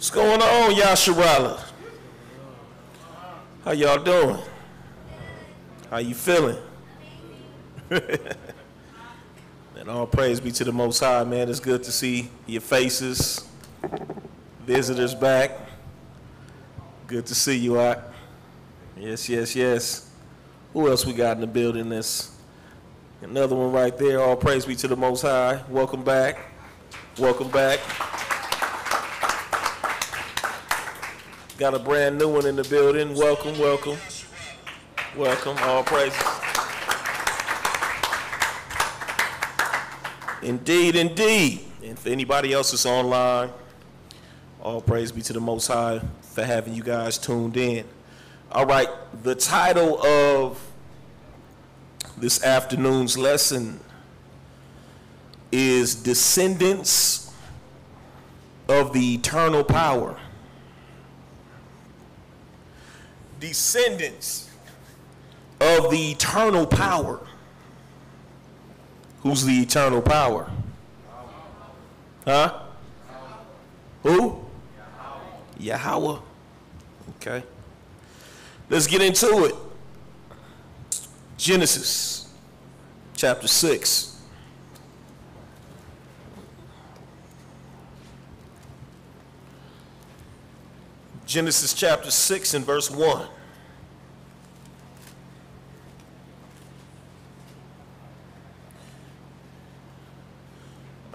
What's going on, Yasharala? How y'all doing? How you feeling? And all praise be to the Most High, man. It's good to see your faces, visitors back. Good to see you out. Yes, yes, yes. Who else we got in the building? This another one right there. All praise be to the Most High. Welcome back. Welcome back. Got a brand new one in the building. Welcome, welcome. Welcome. All praises. Indeed, indeed. And for anybody else that's online, all praise be to the Most High for having you guys tuned in. All right, the title of this afternoon's lesson is Descendants of the Eternal Power. Descendants of the Eternal Power. Who's the eternal power? Huh? Who? Yahweh. Okay. Let's get into it. Genesis chapter 6. Genesis chapter 6 and verse 1.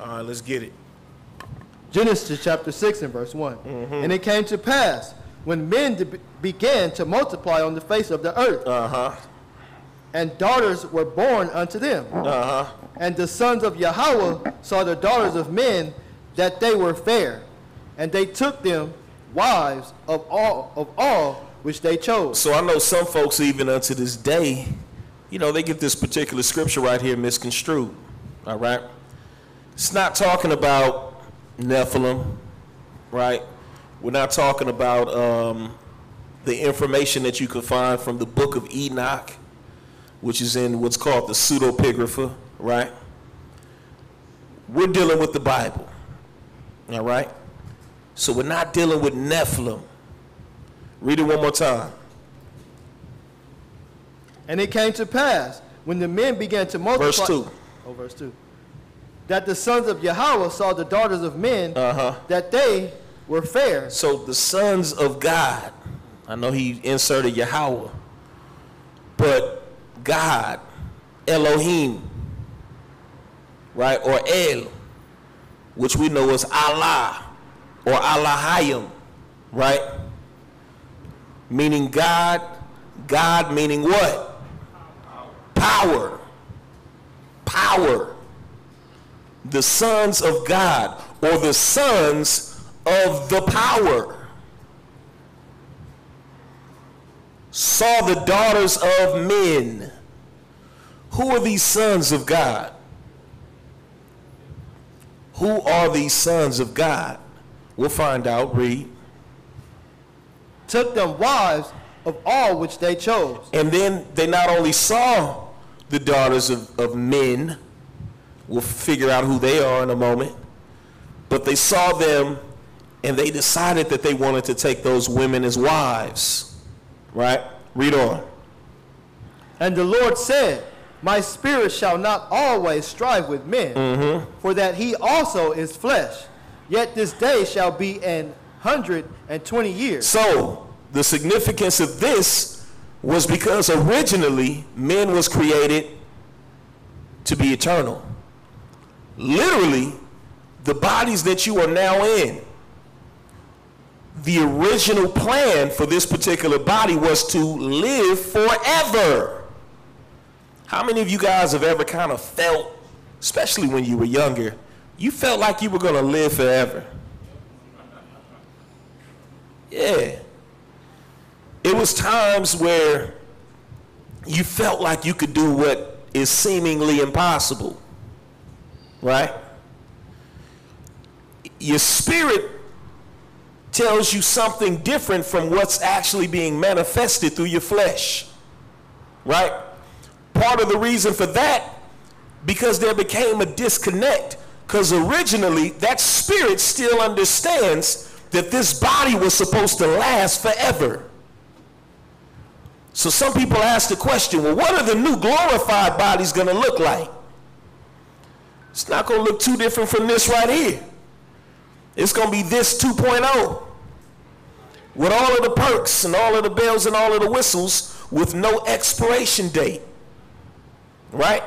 All right, let's get it. Genesis chapter 6 and verse 1. And it came to pass, when men began to multiply on the face of the earth, and daughters were born unto them, and the sons of Yahweh saw the daughters of men, that they were fair, and they took them wives of all which they chose. So I know some folks, even unto this day, you know, they get this particular scripture right here misconstrued. All right. It's not talking about Nephilim, right? We're not talking about the information that you can find from the book of Enoch, which is in what's called the pseudepigrapha, right? We're dealing with the Bible, all right? So we're not dealing with Nephilim. Read it one more time. And it came to pass, when the men began to multiply. Verse 2. Oh, verse 2. That the sons of Yahweh saw the daughters of men, that they were fair. So the sons of God, I know he inserted Yahweh, but God, Elohim, right, or El, which we know as Allah, or Allahayim, right, meaning God, God meaning what? Power. Power. The sons of God, or the sons of the power, saw the daughters of men. Who are these sons of God? Who are these sons of God? We'll find out. Read. Took them wives of all which they chose. And then they not only saw the daughters of men, we'll figure out who they are in a moment, but they saw them and they decided that they wanted to take those women as wives. Right? Read on. And the Lord said, my spirit shall not always strive with men, for that he also is flesh. Yet this day shall be 120 years. So the significance of this was because originally men was created to be eternal. Literally, the bodies that you are now in, the original plan for this particular body was to live forever. How many of you guys have ever kind of felt, especially when you were younger, you felt like you were going to live forever? Yeah. It was times where you felt like you could do what is seemingly impossible. Right? Your spirit tells you something different from what's actually being manifested through your flesh. Right? Part of the reason for that, because there became a disconnect, because originally that spirit still understands that this body was supposed to last forever. So some people ask the question, well, what are the new glorified bodies going to look like? It's not going to look too different from this right here. It's going to be this 2.0 with all of the perks and all of the bells and all of the whistles with no expiration date, right?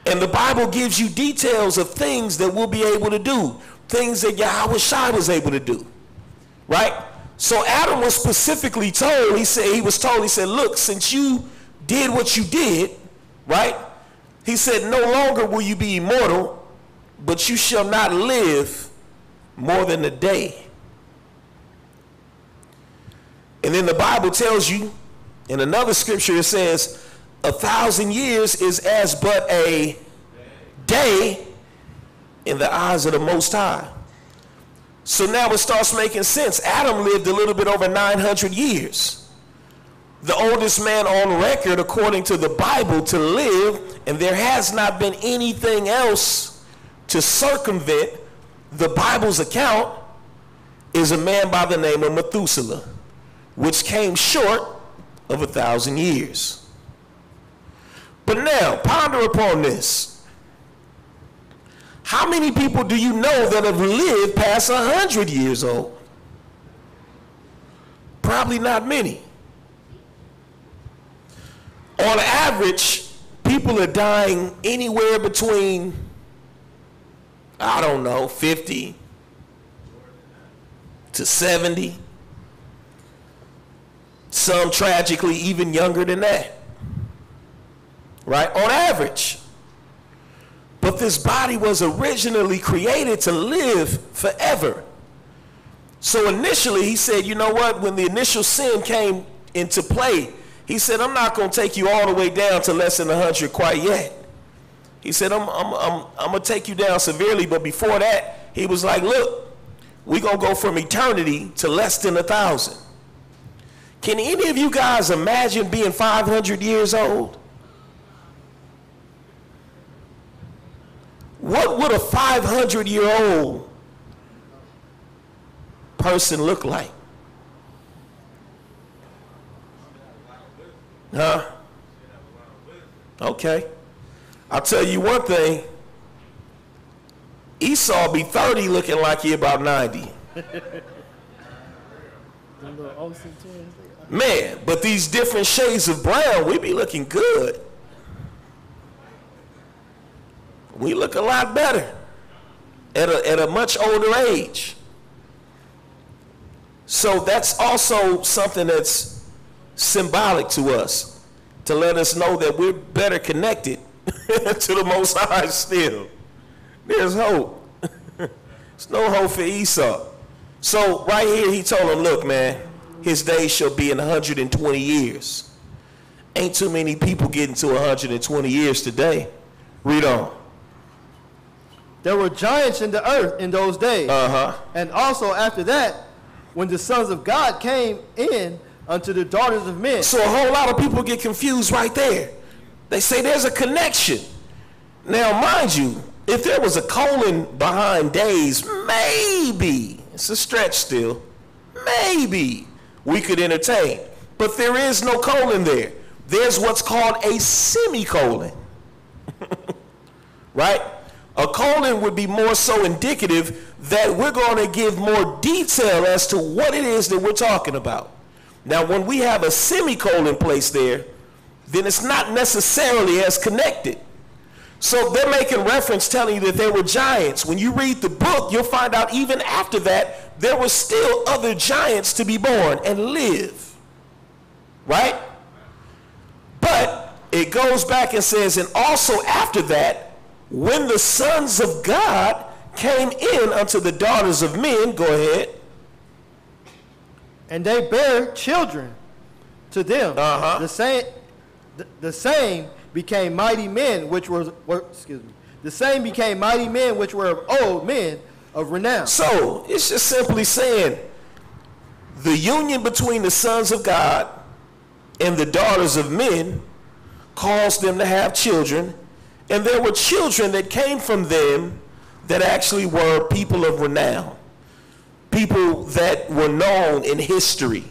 And the Bible gives you details of things that we'll be able to do, things that Yahweh Shai was able to do, right? So Adam was specifically told, he said, look, since you did what you did, right? He said, no longer will you be immortal, but you shall not live more than a day. And then the Bible tells you, in another scripture, it says, 1,000 years is as but a day in the eyes of the Most High. So now it starts making sense. Adam lived a little bit over 900 years. The oldest man on record, according to the Bible, to live, and there has not been anything else to circumvent the Bible's account, is a man by the name of Methuselah, which came short of 1,000 years. But now, ponder upon this. How many people do you know that have lived past 100 years old? Probably not many. On average, people are dying anywhere between, I don't know, 50 to 70. Some tragically even younger than that. Right? On average. But this body was originally created to live forever. So initially he said, you know what, when the initial sin came into play, he said, I'm not going to take you all the way down to less than 100 quite yet. He said, I'm going to take you down severely, but before that, he was like, look, we're going to go from eternity to less than 1,000. Can any of you guys imagine being 500 years old? What would a 500-year-old person look like? Huh? Okay. I'll tell you one thing. Esau be 30 looking like he about 90. Man, but these different shades of brown, we be looking good. We look a lot better at a much older age. So that's also something that's symbolic to us, to let us know that we're better connected to the Most High still. There's hope. There's no hope for Esau. So right here he told him, look, man, his days shall be in 120 years. Ain't too many people getting to 120 years today. Read on. There were giants in the earth in those days. And also after that, when the sons of God came in unto the daughters of men. So a whole lot of people get confused right there. They say there's a connection. Now, mind you, if there was a colon behind days, maybe, it's a stretch still, maybe we could entertain. But there is no colon there. There's what's called a semicolon. Right? A colon would be more so indicative that we're going to give more detail as to what it is that we're talking about. Now, when we have a semicolon placed there, then it's not necessarily as connected. So they're making reference telling you that there were giants. When you read the book, you'll find out even after that, there were still other giants to be born and live. Right? But it goes back and says, and also after that, when the sons of God came in unto the daughters of men, go ahead. And they bare children to them. The same became mighty men, which the same became mighty men, which were of old men of renown. So it's just simply saying the union between the sons of God and the daughters of men caused them to have children. And there were children that came from them that actually were people of renown. people that were known in history,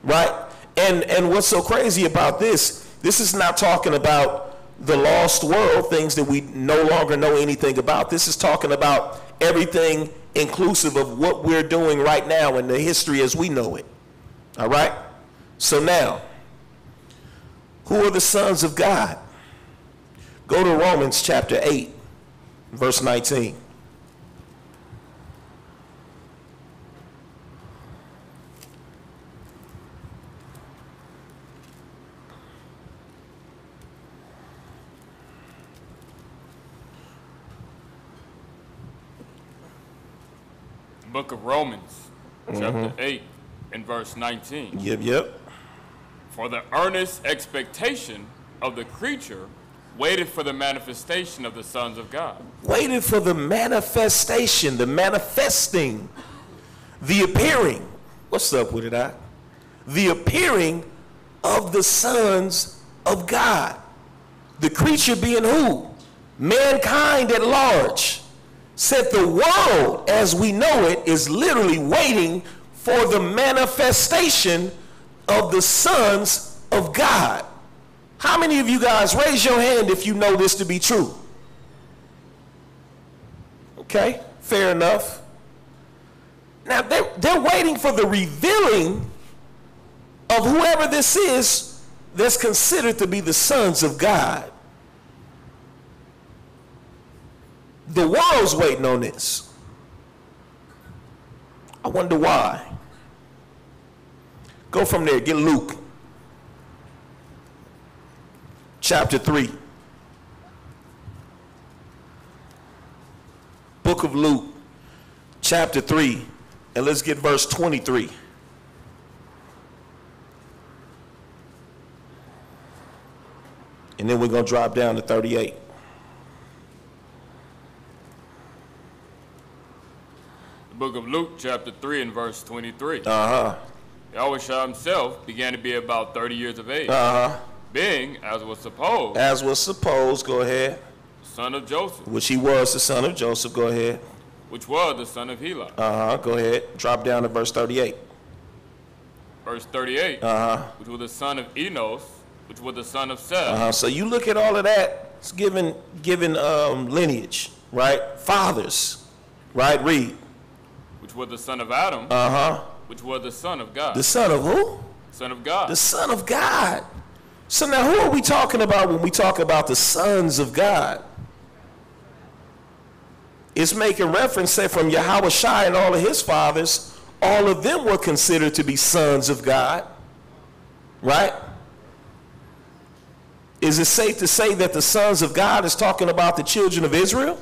right? And what's so crazy about this is not talking about the lost world, things that we no longer know anything about. This is talking about everything inclusive of what we're doing right now in the history as we know it. All right? So now, who are the sons of God? Go to Romans chapter 8, verse 19. Book of Romans, chapter 8 and verse 19. Yep. For the earnest expectation of the creature waited for the manifestation of the sons of God. Waited for the manifestation, the manifesting, the appearing. What's up with it, I? The appearing of the sons of God. The creature being who? Mankind at large. Said the world as we know it is literally waiting for the manifestation of the sons of God. How many of you guys, raise your hand if you know this to be true? Okay, fair enough. Now they're waiting for the revealing of whoever this is that's considered to be the sons of God. The world's waiting on this. I wonder why. Go from there, get Luke. Chapter 3. Book of Luke, chapter 3, and let's get verse 23. And then we're going to drop down to 38. Book of Luke, chapter 3 and verse 23. Yahushua himself began to be about 30 years of age, being, as was supposed, Go ahead. Son of Joseph, Which he was the son of Joseph. Go ahead. which was the son of Heli. Go ahead. Drop down to verse 38. Verse 38, which was the son of Enos, which was the son of Seth, So you look at all of that. It's given lineage, right? Fathers, right? Read. which was the son of Adam, which was the son of God. The son of who? Son of God. The son of God. So now who are we talking about when we talk about the sons of God? It's making reference, say, from Yahushua and all of his fathers, all of them were considered to be sons of God, right? Is it safe to say that the sons of God is talking about the children of Israel?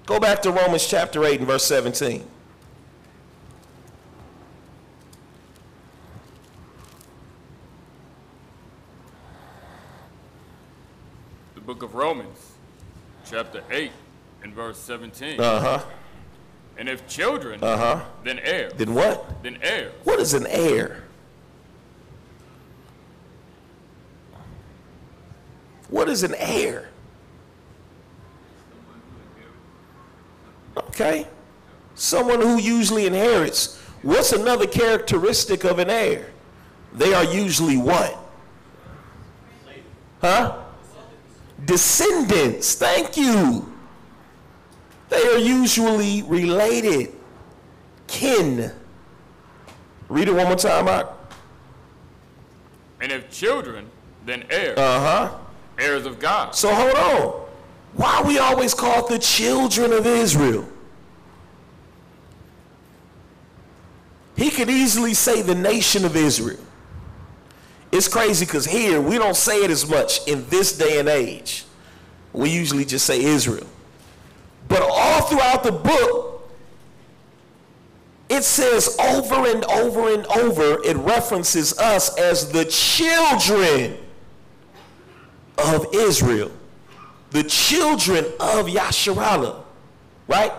Go back to Romans chapter 8 and verse 17. The book of Romans, chapter 8 and verse 17. And if children, then heirs. Then what? Then heirs. What is an heir? What is an heir? Okay. Someone who usually inherits. What's another characteristic of an heir? They are usually what? Descendants. Thank you. They are usually related. Kin. Read it one more time out. And if children, then heirs. Heirs of God. So hold on. Why are we always called the children of Israel? He could easily say the nation of Israel. It's crazy because here we don't say it as much in this day and age. We usually just say Israel. But all throughout the book, it says over and over and over, it references us as the children of Israel. The children of Yasharallah, right?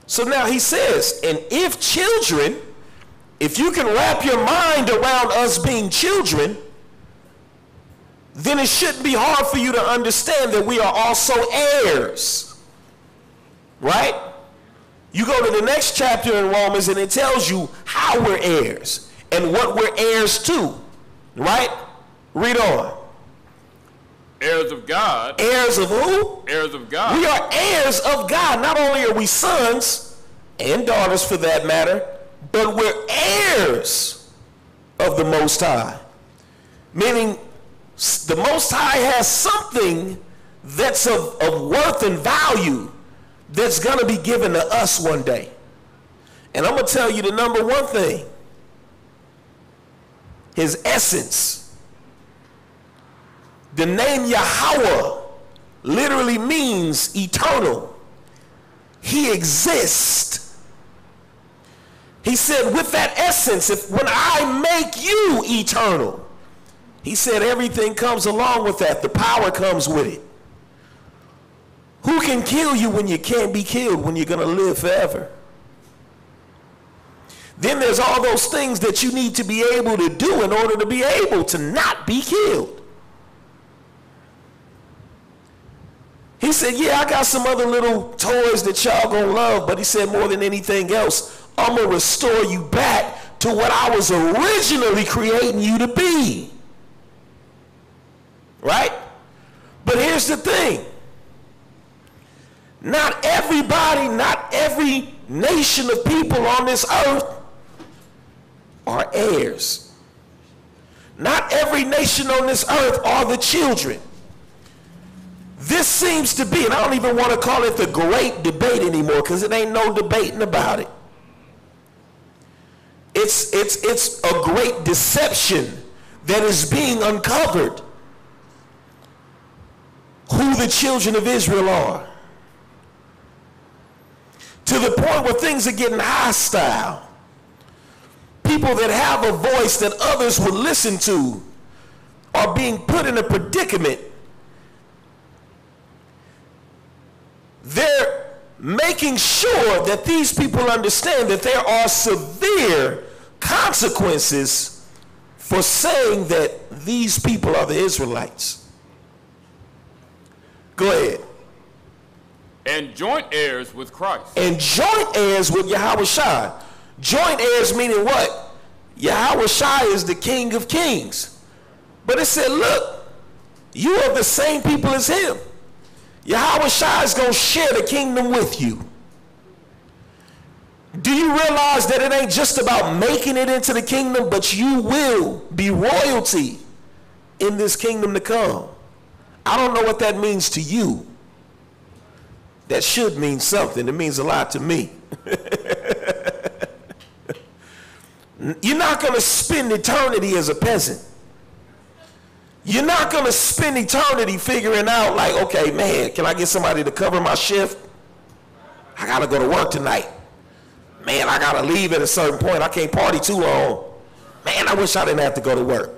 So now he says, and if children, if you can wrap your mind around us being children, then it shouldn't be hard for you to understand that we are also heirs, right? You go to the next chapter in Romans and it tells you how we're heirs and what we're heirs to, right? Read on. Heirs of God. Heirs of who? Heirs of God. We are heirs of God. Not only are we sons and daughters for that matter, but we're heirs of the Most High. Meaning the Most High has something that's of worth and value that's going to be given to us one day. And I'm going to tell you the number one thing. His essence. The name Yahweh literally means eternal. He exists. He said with that essence, when I make you eternal, he said everything comes along with that. The power comes with it. Who can kill you when you can't be killed, when you're going to live forever? Then there's all those things that you need to be able to do in order to be able to not be killed. He said, yeah, I got some other little toys that y'all gonna love, but he said more than anything else, I'm gonna restore you back to what I was originally creating you to be. Right? But here's the thing. Not everybody, not every nation of people on this earth are heirs. Not every nation on this earth are the children. This seems to be, and I don't even want to call it the great debate anymore because it ain't no debating about it. It's a great deception that is being uncovered. Who the children of Israel are. To the point where things are getting hostile. People that have a voice that others will listen to are being put in a predicament. They're making sure that these people understand that there are severe consequences for saying that these people are the Israelites. Go ahead. And joint heirs with Christ. And joint heirs with Yahushua. Joint heirs meaning what? Yahushua is the King of Kings. But it said, look, you are the same people as him. Yahushua is going to share the kingdom with you. Do you realize that it ain't just about making it into the kingdom, but you will be royalty in this kingdom to come? I don't know what that means to you. That should mean something. It means a lot to me. You're not going to spend eternity as a peasant. You're not going to spend eternity figuring out like, okay, man, can I get somebody to cover my shift? I got to go to work tonight. Man, I got to leave at a certain point. I can't party too long. Man, I wish I didn't have to go to work.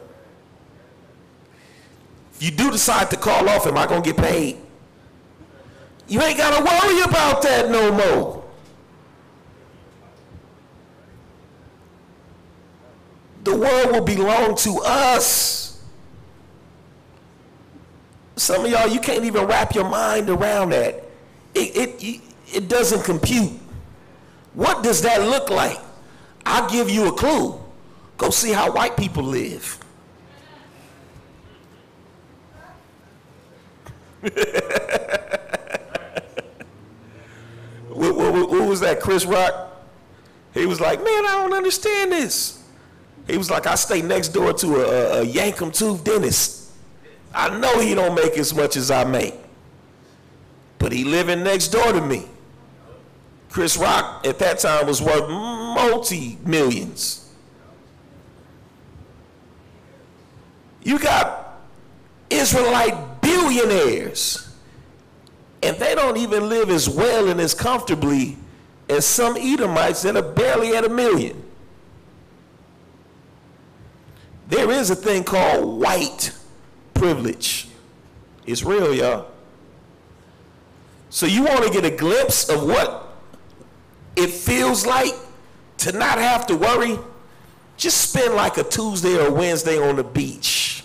If you do decide to call off, am I going to get paid? You ain't got to worry about that no more. The world will belong to us. Some of y'all, you can't even wrap your mind around that. It doesn't compute. What does that look like? I'll give you a clue. Go see how white people live. What was that, Chris Rock? He was like, man, I don't understand this. He was like, I stay next door to a Yankum tooth dentist. I know he don't make as much as I make, but he living next door to me. Chris Rock at that time was worth multi-millions. You got Israelite billionaires, and they don't even live as well and as comfortably as some Edomites that are barely at $1 million. There is a thing called white privilege. It's real, y'all. So you want to get a glimpse of what it feels like to not have to worry? Just spend like a Tuesday or Wednesday on the beach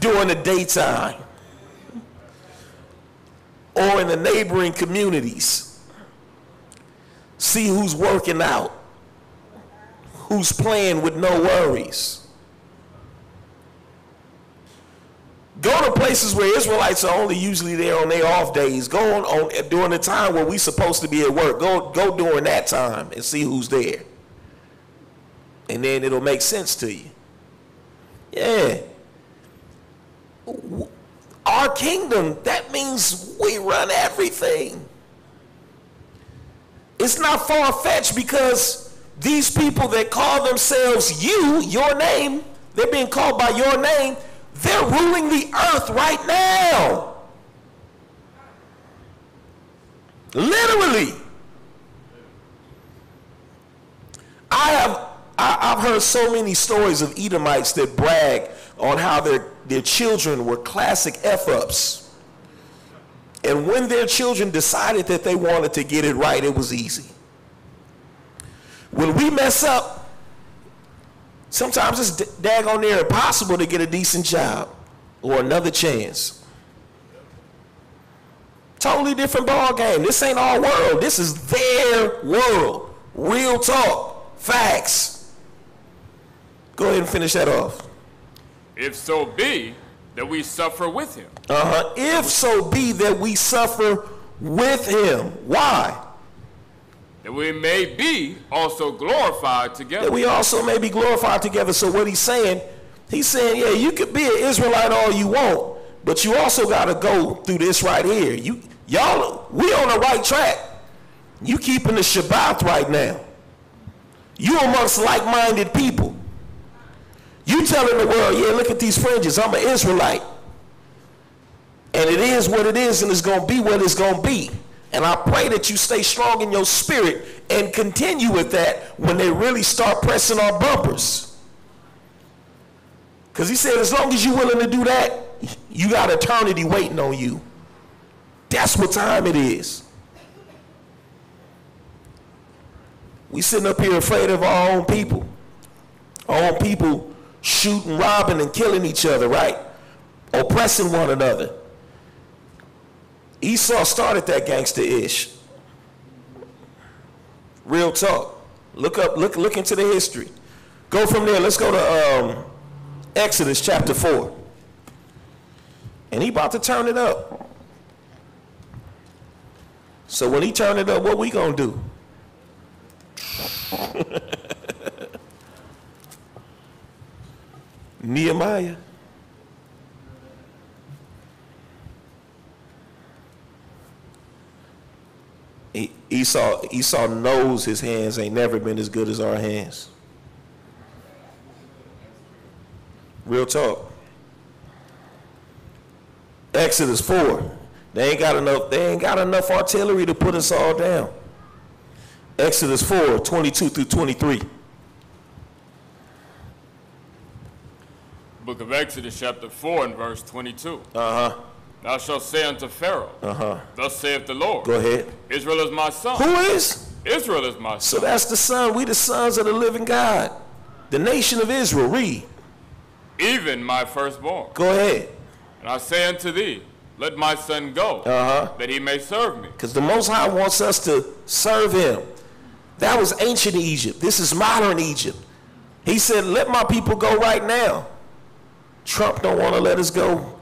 during the daytime or in the neighboring communities See who's working out, who's playing with no worries. Go to places where Israelites are only usually there on their off days. Go on during the time where we're supposed to be at work. Go during that time and see who's there. And then it'll make sense to you. Yeah. Our kingdom, that means we run everything. It's not far-fetched because these people that call themselves your name, they're being called by your name, they're ruling the earth right now. Literally. I've heard so many stories of Edomites that brag on how their children were classic F-ups. And when their children decided that they wanted to get it right, it was easy. When we mess up, sometimes it's daggone near impossible to get a decent job or another chance. Totally different ball game. This ain't our world. This is their world. Real talk. Facts. Go ahead and finish that off. If so be that we suffer with him. If so be that we suffer with him. Why? That we may be also glorified together. That we also may be glorified together. So what he's saying, yeah, you could be an Israelite all you want, but you also got to go through this right here. Y'all, we on the right track. You keeping the Shabbat right now. You amongst like-minded people. You telling the world, yeah, look at these fringes. I'm an Israelite. And it is what it is, and it's going to be what it's going to be. And I pray that you stay strong in your spirit and continue with that when they really start pressing our bumpers. Because he said, as long as you're willing to do that, you got eternity waiting on you. That's what time it is. We sitting up here afraid of our own people. Our own people shooting, robbing, and killing each other, right? Oppressing one another. Esau started that gangster-ish. Real talk. Look into the history. Go from there. Let's go to Exodus chapter 4. And he about to turn it up. So when he turn it up, what we gonna do? Nehemiah. Esau knows his hands ain't never been as good as our hands. Real talk. Exodus 4. They ain't got enough artillery to put us all down. Exodus 4, 22 through 23. Book of Exodus chapter 4 and verse 22. Thou shalt say unto Pharaoh, thus saith the Lord. Go ahead. Israel is my son. Who is? Israel is my son. So that's the son. We the sons of the living God. The nation of Israel. Read. Even my firstborn. Go ahead. And I say unto thee, let my son go, that he may serve me. Because the Most High wants us to serve him. That was ancient Egypt. This is modern Egypt. He said, let my people go right now. Trump don't want to let us go.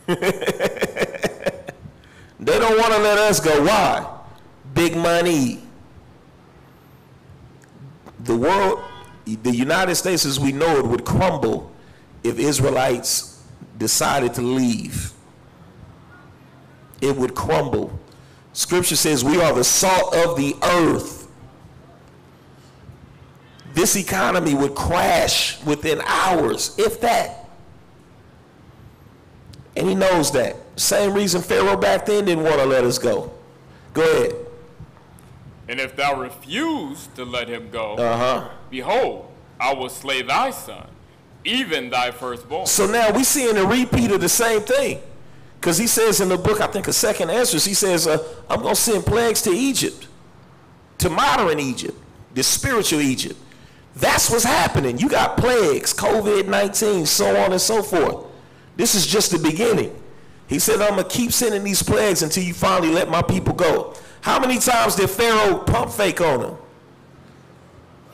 They don't want to let us go. Why? Big money. The world, the United States as we know it, would crumble if Israelites decided to leave. It would crumble. Scripture says we are the salt of the earth. This economy would crash within hours, if that. And he knows that. Same reason Pharaoh back then didn't want to let us go. Go ahead. And if thou refuse to let him go, behold, I will slay thy son, even thy firstborn. So now we seeing a repeat of the same thing. Because he says in the book, I think, a second Esdras, he says, I'm going to send plagues to Egypt, to modern Egypt, the spiritual Egypt. That's what's happening. You got plagues, COVID-19, so on and so forth. This is just the beginning. He said, I'm going to keep sending these plagues until you finally let my people go. How many times did Pharaoh pump fake on him?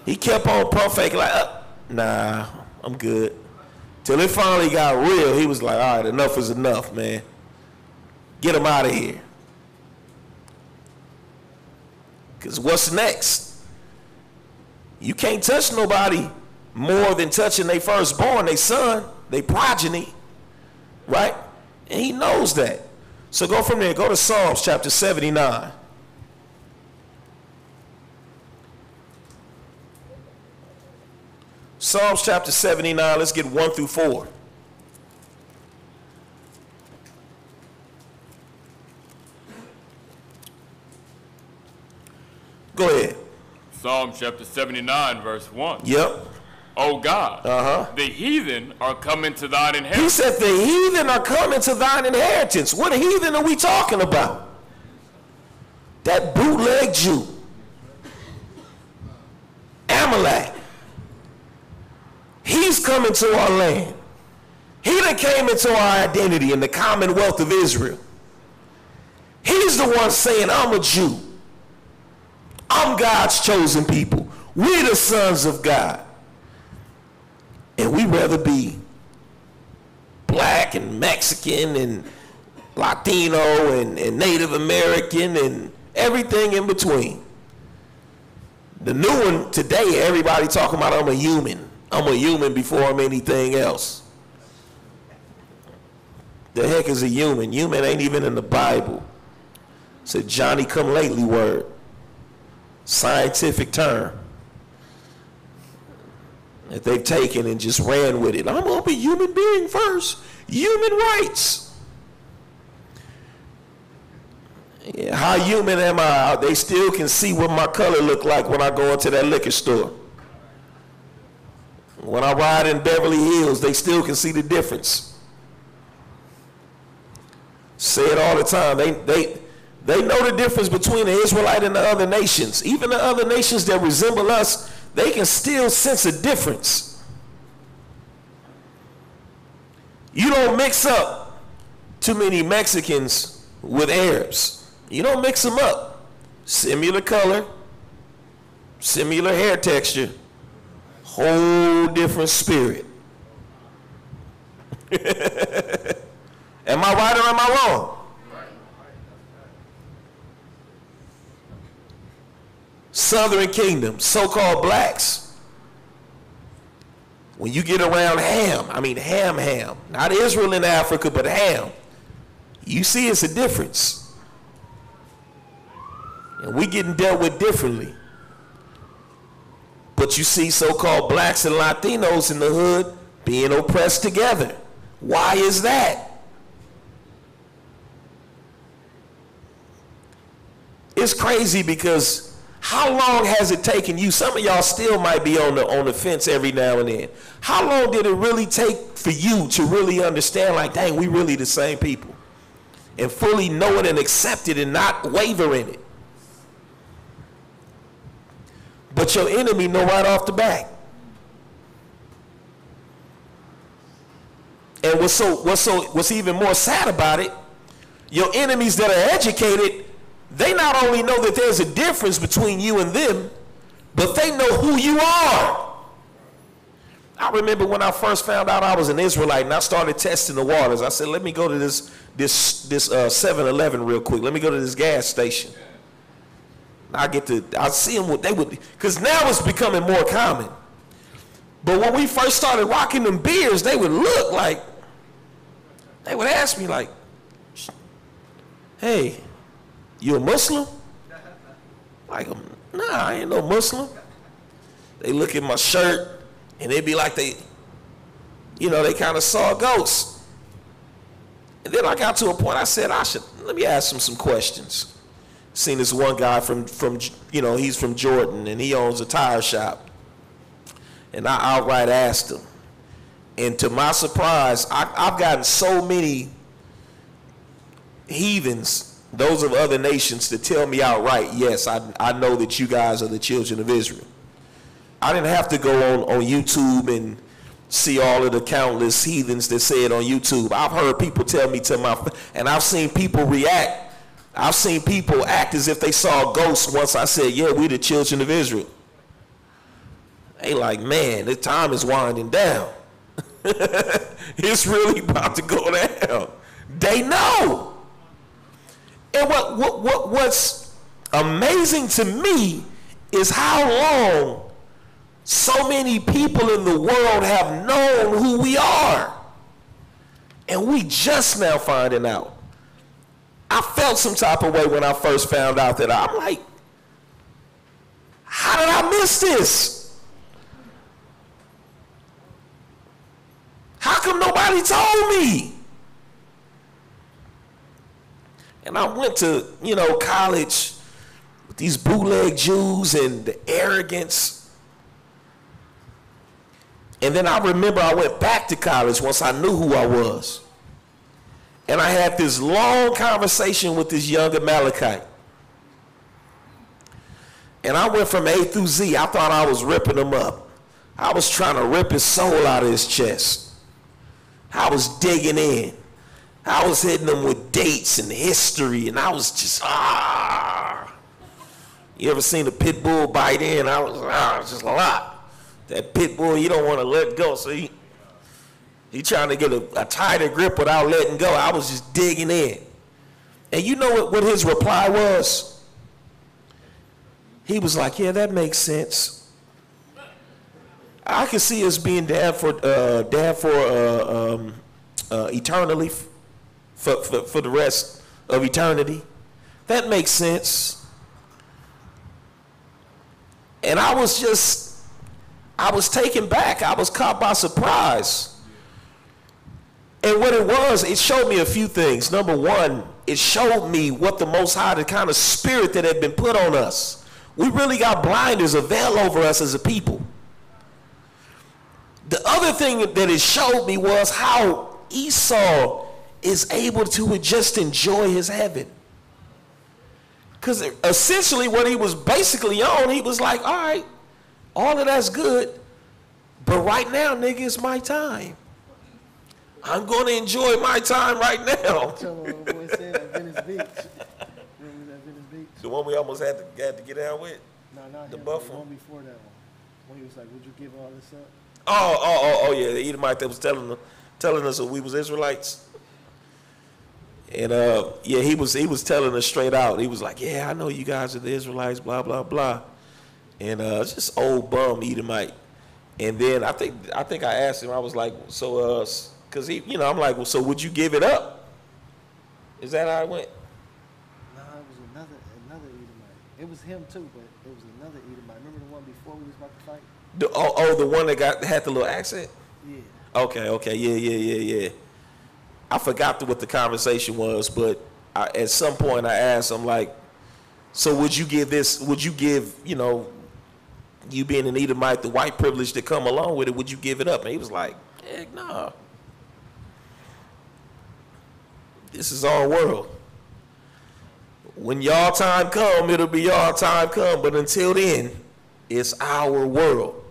He kept on pump faking like, nah, I'm good. Till it finally got real, he was like, all right, enough is enough, man. Get him out of here. Because what's next? You can't touch nobody more than touching their firstborn, their son, their progeny, right? And he knows that. So go from there, go to Psalms chapter 79. Psalms chapter 79, let's get 1 through 4. Go ahead. Psalm chapter 79, verse 1. Yep. O God, the heathen are coming to thine inheritance. He said the heathen are coming to thine inheritance. What heathen are we talking about? That bootleg Jew. Amalek. He's coming to our land. He done came into our identity in the commonwealth of Israel. He's the one saying, I'm a Jew. I'm God's chosen people. We're the sons of God. And we rather be black and Mexican and Latino and Native American and everything in between. The new one today, everybody talking about I'm a human. I'm a human before I'm anything else. The heck is a human? Human ain't even in the Bible. It's a Johnny come lately word. Scientific term that they've taken and just ran with it. I'm gonna be a human being first. Human rights. Yeah, how human am I? They still can see what my color look like when I go into that liquor store. When I ride in Beverly Hills, they still can see the difference. Say it all the time. They know the difference between the Israelite and the other nations. Even the other nations that resemble us, they can still sense a difference. You don't mix up too many Mexicans with Arabs. You don't mix them up. Similar color, similar hair texture, whole different spirit. Am I right or am I wrong? Southern Kingdom, so-called blacks. When you get around Ham, not Israel in Africa, but Ham, you see it's a difference. And we getting dealt with differently. But you see so-called blacks and Latinos in the hood being oppressed together. Why is that? It's crazy because how long has it taken you? Some of y'all still might be on the fence every now and then. How long did it really take for you to really understand, like, dang, we really the same people? And fully know it and accept it and not waver in it. But your enemy know right off the bat. And what's even more sad about it, your enemies that are educated, they not only know that there's a difference between you and them, but they know who you are. I remember when I first found out I was an Israelite and I started testing the waters. I said, let me go to this 7-Eleven real quick. Let me go to this gas station. I see them, because now it's becoming more common. But when we first started rocking them beers, they would look like, they would ask me like, hey, you a Muslim? Like, nah, I ain't no Muslim. They look at my shirt and they be like they kind of saw a ghost. And then I got to a point, I said, let me ask him some questions. Seen this one guy from he's from Jordan and he owns a tire shop. And I outright asked him. And to my surprise, I've gotten so many heathens, those of other nations, to tell me outright, yes, I know that you guys are the children of Israel. I didn't have to go on YouTube and see all of the countless heathens that say it on YouTube. I've heard people tell me and I've seen people react I've seen people act as if they saw ghosts once I said, yeah, we the children of Israel. They like, man, the time is winding down. It's really about to go down. They know. And what's amazing to me is how long so many people in the world have known who we are. And we just now finding out. I felt some type of way when I first found out that I'm like, how did I miss this? How come nobody told me? And I went to, college with these bootleg Jews and the arrogance. And then I remember I went back to college once I knew who I was. And I had this long conversation with this young Amalekite. And I went from A through Z. I thought I was ripping him up. I was trying to rip his soul out of his chest. I was digging in. I was hitting him with dates and history, and I was just, You ever seen a pit bull bite in? I was, just a lot. That pit bull, you don't want to let go, so he trying to get a tighter grip without letting go. I was just digging in. And you know what his reply was? He was like, yeah, that makes sense. I can see us being dad for eternally, for the rest of eternity. That makes sense. And I was taken back. I was caught by surprise. And what it was, it showed me a few things. Number one, it showed me what the Most High, the kind of spirit that had been put on us. We really got blinders, a veil over us as a people. The other thing that it showed me was how Esau is able to just enjoy his heaven. Because essentially what he was basically on, he was like, all right, all of that's good, but right now, nigga, it's my time. I'm going to enjoy my time right now. The one we almost had to get down with? No, not the him, buffer. The one before that one. When he was like, would you give all this up? Oh, yeah, the Edomite that was telling us that we was Israelites. And yeah, he was telling us straight out. He was like, yeah, I know you guys are the Israelites, blah, blah, blah. And just old bum Edomite. And then I think I asked him, I was like, so, because I'm like, well, so would you give it up? Is that how it went? No, it was another Edomite. It was him too, but it was another Edomite. Remember the one before we was about to fight? The one that had the little accent? Yeah. Okay, yeah. I forgot what the conversation was, but at some point I asked him, like, so would you give, you being an Edomite, the white privilege that come along with it, would you give it up? And he was like, heck no. This is our world. When y'all time come, it'll be y'all time come, but until then, it's our world.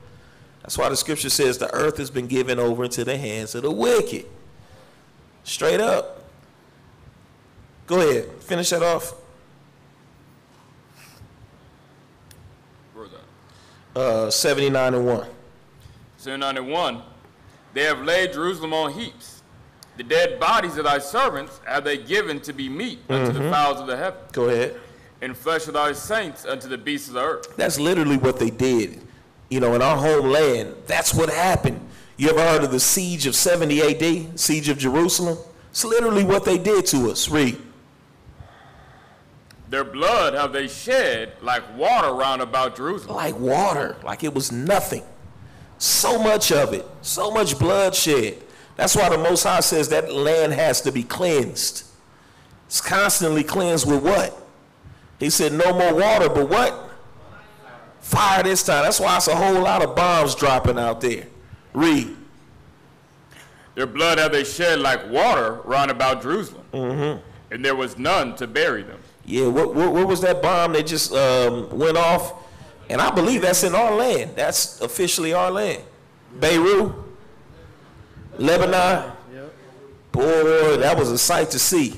That's why the scripture says the earth has been given over into the hands of the wicked. Straight up. Go ahead. Finish that off. Where's that? 79:1. 79:1. They have laid Jerusalem on heaps. The dead bodies of thy servants have they given to be meat unto the fowls of the heaven. Go ahead. And flesh of thy saints unto the beasts of the earth. That's literally what they did. In our homeland, that's what happened. You ever heard of the siege of 70 AD, siege of Jerusalem? It's literally what they did to us. Read. Their blood have they shed like water round about Jerusalem. Like water, like it was nothing. So much of it, so much bloodshed. That's why the Most High says that land has to be cleansed. It's constantly cleansed with what? He said no more water, but what? Fire this time. That's why it's a whole lot of bombs dropping out there. Read. Their blood have they shed like water round about Jerusalem. And there was none to bury them. Yeah, what was that bomb that just went off? And I believe that's in our land. That's officially our land. Beirut, Lebanon. Yep. Boy, that was a sight to see.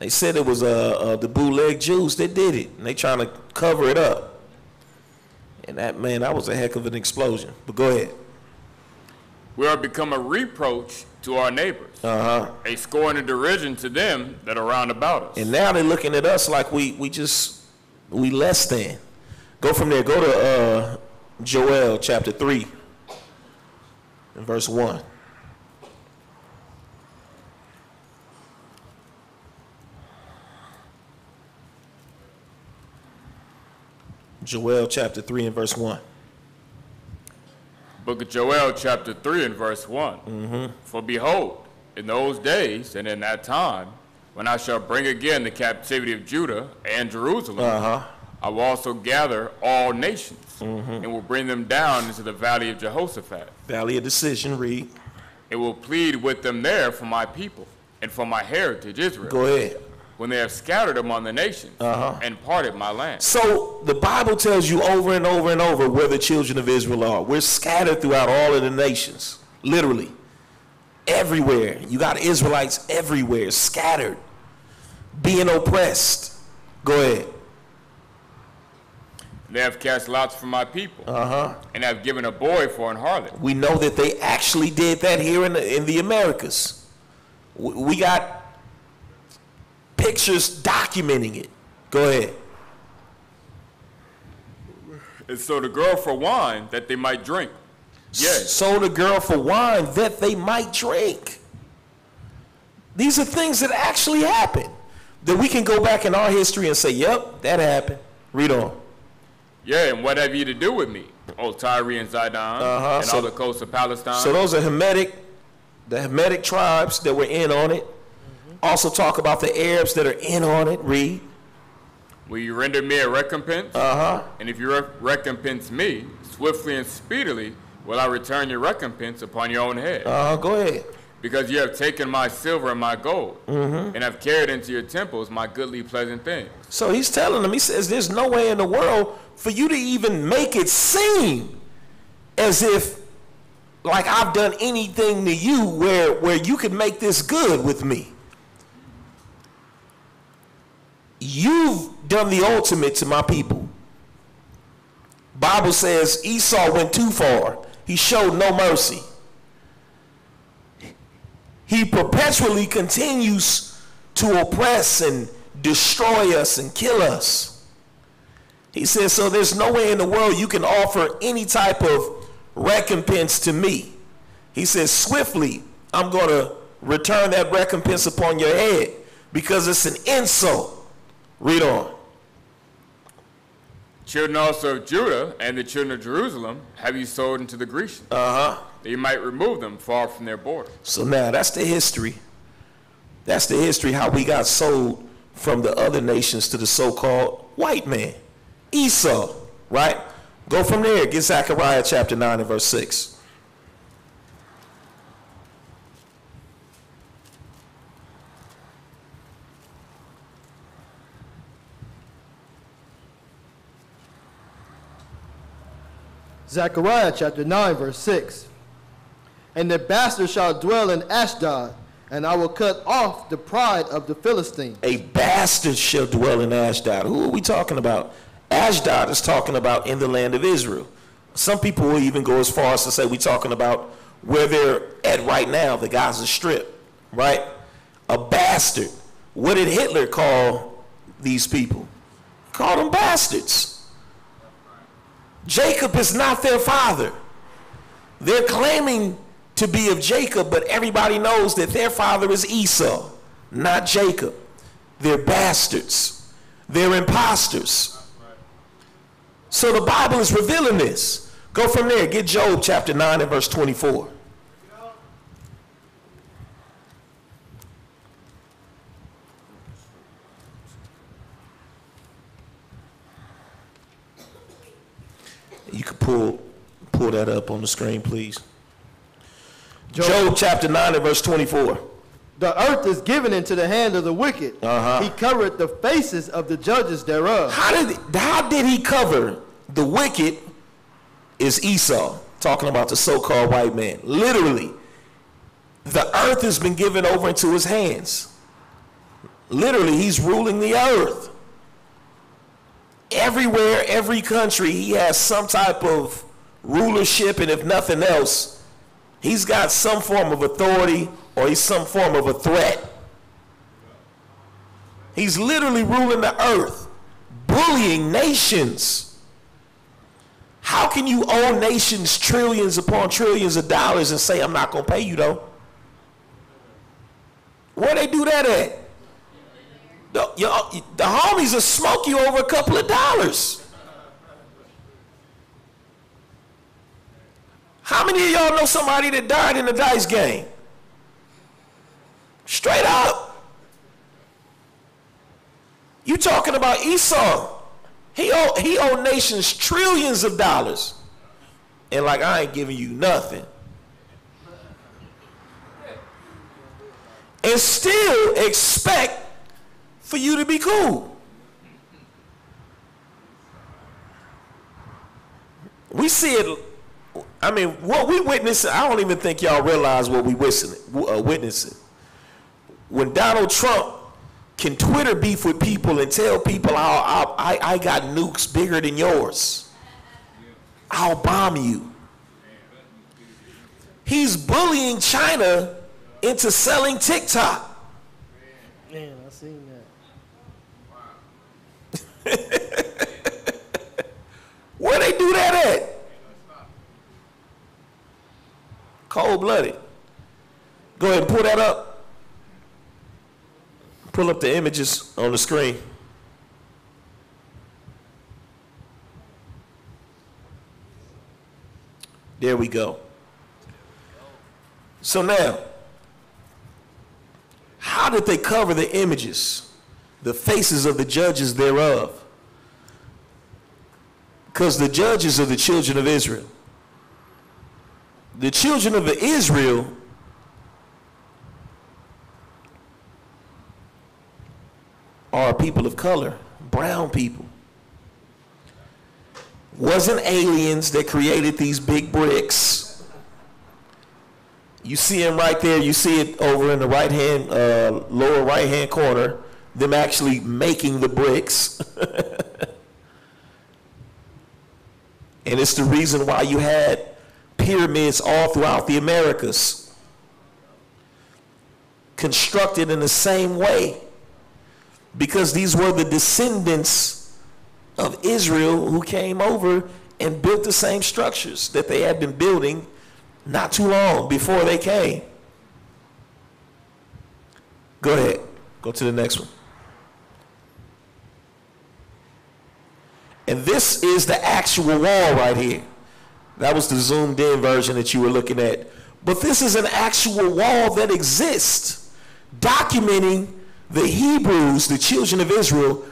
They said it was the bootleg Jews that did it, and they trying to cover it up. And that was a heck of an explosion. But go ahead. We are become a reproach to our neighbors, a scorn and derision to them that are round about us. And now they're looking at us like we less than. Go from there. Go to Joel chapter 3 and verse 1. Joel chapter 3 and verse 1. Book of Joel chapter 3 and verse 1. For behold, in those days and in that time, when I shall bring again the captivity of Judah and Jerusalem, I will also gather all nations and will bring them down into the valley of Jehoshaphat. Valley of decision, read. It will plead with them there for my people and for my heritage Israel. Go ahead. When they have scattered among the nations and parted my land. So the Bible tells you over and over and over where the children of Israel are. We're scattered throughout all of the nations, literally. Everywhere. You got Israelites everywhere, scattered, being oppressed. Go ahead. They have cast lots for my people and have given a boy for an harlot. We know that they actually did that here in the Americas. We got pictures documenting it. Go ahead. And sold a girl for wine that they might drink. Yes. Sold a girl for wine that they might drink. These are things that actually happen. That we can go back in our history and say, yep, that happened. Read on. Yeah, and what have you to do with me, O Tyre and Zidon, and all the coasts of Palestine? So those are the Hamitic tribes that were in on it. Also talk about the Arabs that are in on it. Read. Will you render me a recompense? And if you recompense me, swiftly and speedily will I return your recompense upon your own head. Go ahead. Because you have taken my silver and my gold, and have carried into your temples my goodly pleasant things. So he's telling them, he says, there's no way in the world for you to even make it seem as if like I've done anything to you where you could make this good with me. You've done the ultimate to my people. Bible says Esau went too far. He showed no mercy. He perpetually continues to oppress and destroy us and kill us. He says, so there's no way in the world you can offer any type of recompense to me. He says, swiftly, I'm going to return that recompense upon your head because it's an insult. Read on. Children also of Judah and the children of Jerusalem have you sold into the Grecians, that you might remove them far from their border. So now that's the history. That's the history how we got sold from the other nations to the so-called white man, Esau, right? Go from there. Get Zechariah chapter 9 and verse 6. Zechariah chapter 9, verse 6. And the bastard shall dwell in Ashdod, and I will cut off the pride of the Philistines. A bastard shall dwell in Ashdod. Who are we talking about? Ashdod is talking about in the land of Israel. Some people will even go as far as to say we're talking about where they're at right now, the Gaza Strip, right? A bastard. What did Hitler call these people? He called them bastards. Jacob is not their father. They're claiming to be of Jacob, but everybody knows that their father is Esau, not Jacob. They're bastards. They're imposters. So the Bible is revealing this. Go from there. Get Job chapter 9 and verse 24. You could pull that up on the screen, please. Job chapter 9 and verse 24. The earth is given into the hand of the wicked. He covered the faces of the judges thereof. How did he cover the wicked? Is Esau, talking about the so-called white man. Literally, the earth has been given over into his hands. Literally, he's ruling the earth. Everywhere, every country, he has some type of rulership, and if nothing else, he's got some form of authority or he's some form of a threat. He's literally ruling the earth, bullying nations. How can you owe nations trillions upon trillions of dollars and say, I'm not going to pay you though? Where they do that at? The homies will smoke you over a couple of dollars. How many of y'all know somebody that died in a dice game? Straight up. You talking about Esau. He owed nations trillions of dollars. And like, I ain't giving you nothing. And still expect for you to be cool. We see it. I mean, what we witnessing, I don't even think y'all realize what we witnessing. When Donald Trump can Twitter beef with people and tell people I got nukes bigger than yours. I'll bomb you. He's bullying China into selling TikTok. Man, I seen that. Where they do that at? Cold-blooded. Go ahead and pull that up. Pull up the images on the screen. There we go. So now, how did they cover the images, the faces of the judges thereof? Because the judges are the children of Israel. The children of Israel are people of color, brown people. Wasn't aliens that created these big bricks. You see them right there. You see it over in the right-hand, lower right-hand corner, them actually making the bricks. And it's the reason why you had pyramids all throughout the Americas, constructed in the same way, because these were the descendants of Israel who came over and built the same structures that they had been building not too long before they came. Go ahead. Go to the next one. And this is the actual wall right here. That was the zoomed in version that you were looking at. But this is an actual wall that exists, documenting the Hebrews, the children of Israel,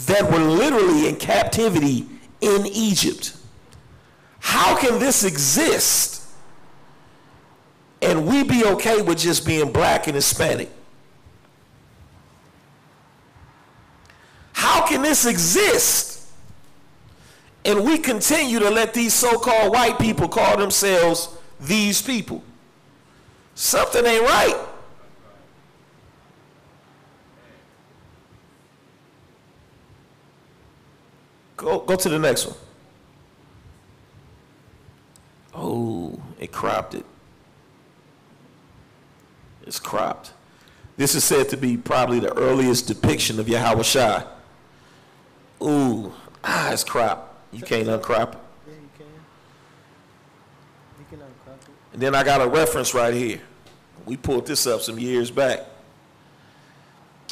that were literally in captivity in Egypt. How can this exist and we be okay with just being black and Hispanic? How can this exist and we continue to let these so-called white people call themselves these people? Something ain't right. Go to the next one. Oh, it cropped it. It's cropped. This is said to be probably the earliest depiction of Yahweh Shai. Ooh, it's cropped. You can't uncrop it. Yeah, you can. You can uncrop it. And then I got a reference right here. We pulled this up some years back.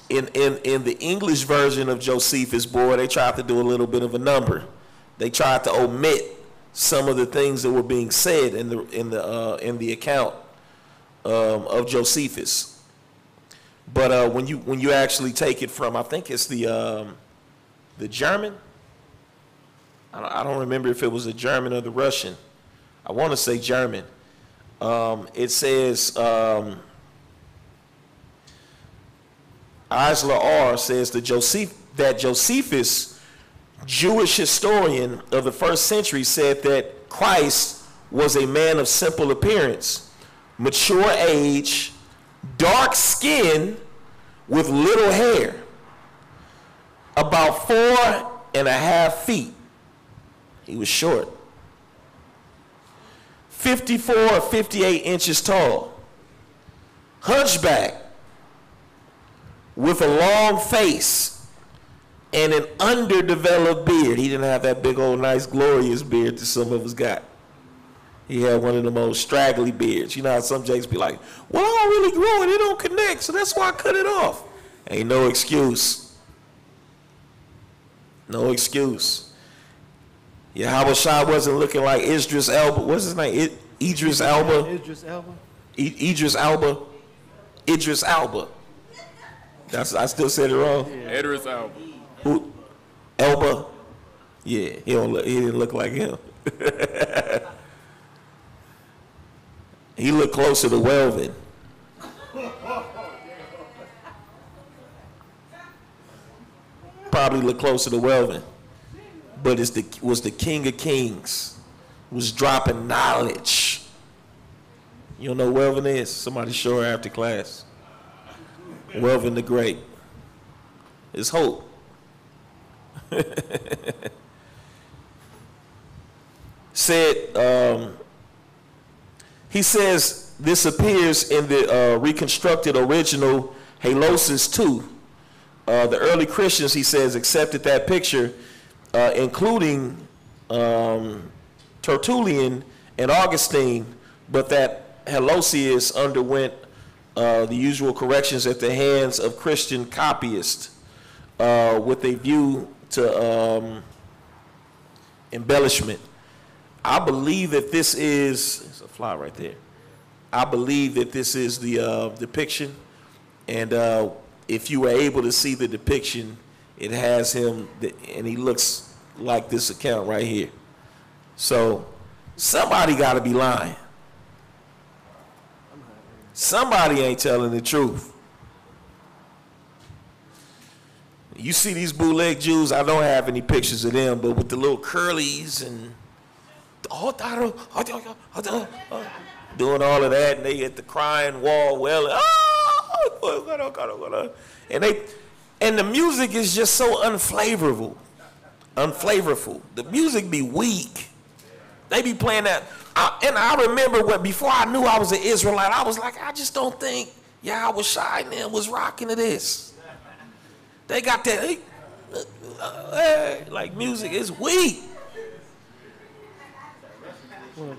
In the English version of Josephus, boy, they tried to do a little bit of a number. They tried to omit some of the things that were being said in the account of Josephus. But when you actually take it from, I think it's the German. I don't remember if it was the German or the Russian. I want to say German. It says, Isla R. says that Josephus, Jewish historian of the first century, said that Christ was a man of simple appearance, mature age, dark skin, with little hair. about 4.5 feet. He was short. 54 or 58 inches tall. Hunchback with a long face and an underdeveloped beard. He didn't have that big old nice glorious beard that some of us got. He had one of the most straggly beards. You know how some jakes be like, well, I don't really grow it, it don't connect, so that's why I cut it off. Ain't no excuse. No excuse. Yahweh Shai wasn't looking like Idris Elba. What's his name? Idris Elba? Idris Elba? Idris Elba? Idris Elba. I still said it wrong. Yeah. Idris Elba. Who? Elba? Yeah, he didn't look like him. He looked closer to Welvin. Probably looked closer to Welvin. But was the King of Kings. Was dropping knowledge. You don't know who Welvin is? Somebody show her after class. Welvin the Great. It's hope. He says this appears in the reconstructed original Halosis 2. The early Christians, he says, accepted that picture, including Tertullian and Augustine, but that Halosius underwent the usual corrections at the hands of Christian copyists with a view to embellishment. I believe that this is, there's a fly right there. I believe that this is the depiction, and if you were able to see the depiction, it has him, and he looks like this account right here. So somebody got to be lying. Somebody ain't telling the truth. You see these bootleg Jews, I don't have any pictures of them, but with the little curlies and doing all of that, and they at the crying wall wailing, and the music is just so unflavorful. The music be weak. They be playing that. And I remember before I knew I was an Israelite, I was like, I just don't think Yahweh Shai and them was rocking to this. They got that, like music is weak.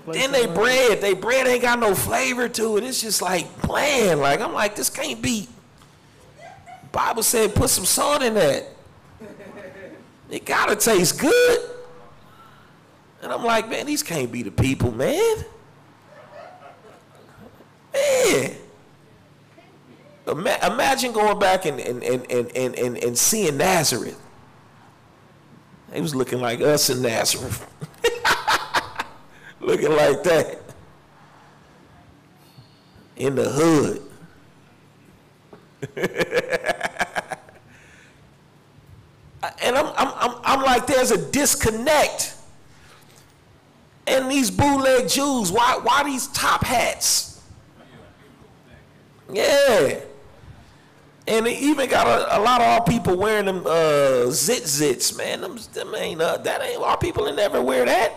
Then they bread ain't got no flavor to it. It's just like bland. Like, I'm like, this can't be. Bible said put some salt in that. It gotta taste good. And I'm like, man, these can't be the people, man. Man. Imagine going back and seeing Nazareth. They was looking like us in Nazareth. Looking like that. In the hood. And I'm like, there's a disconnect. And these bootleg Jews, why these top hats? Yeah. And they even got a lot of our people wearing them zits, man. Them ain't that ain't our people that never wear that.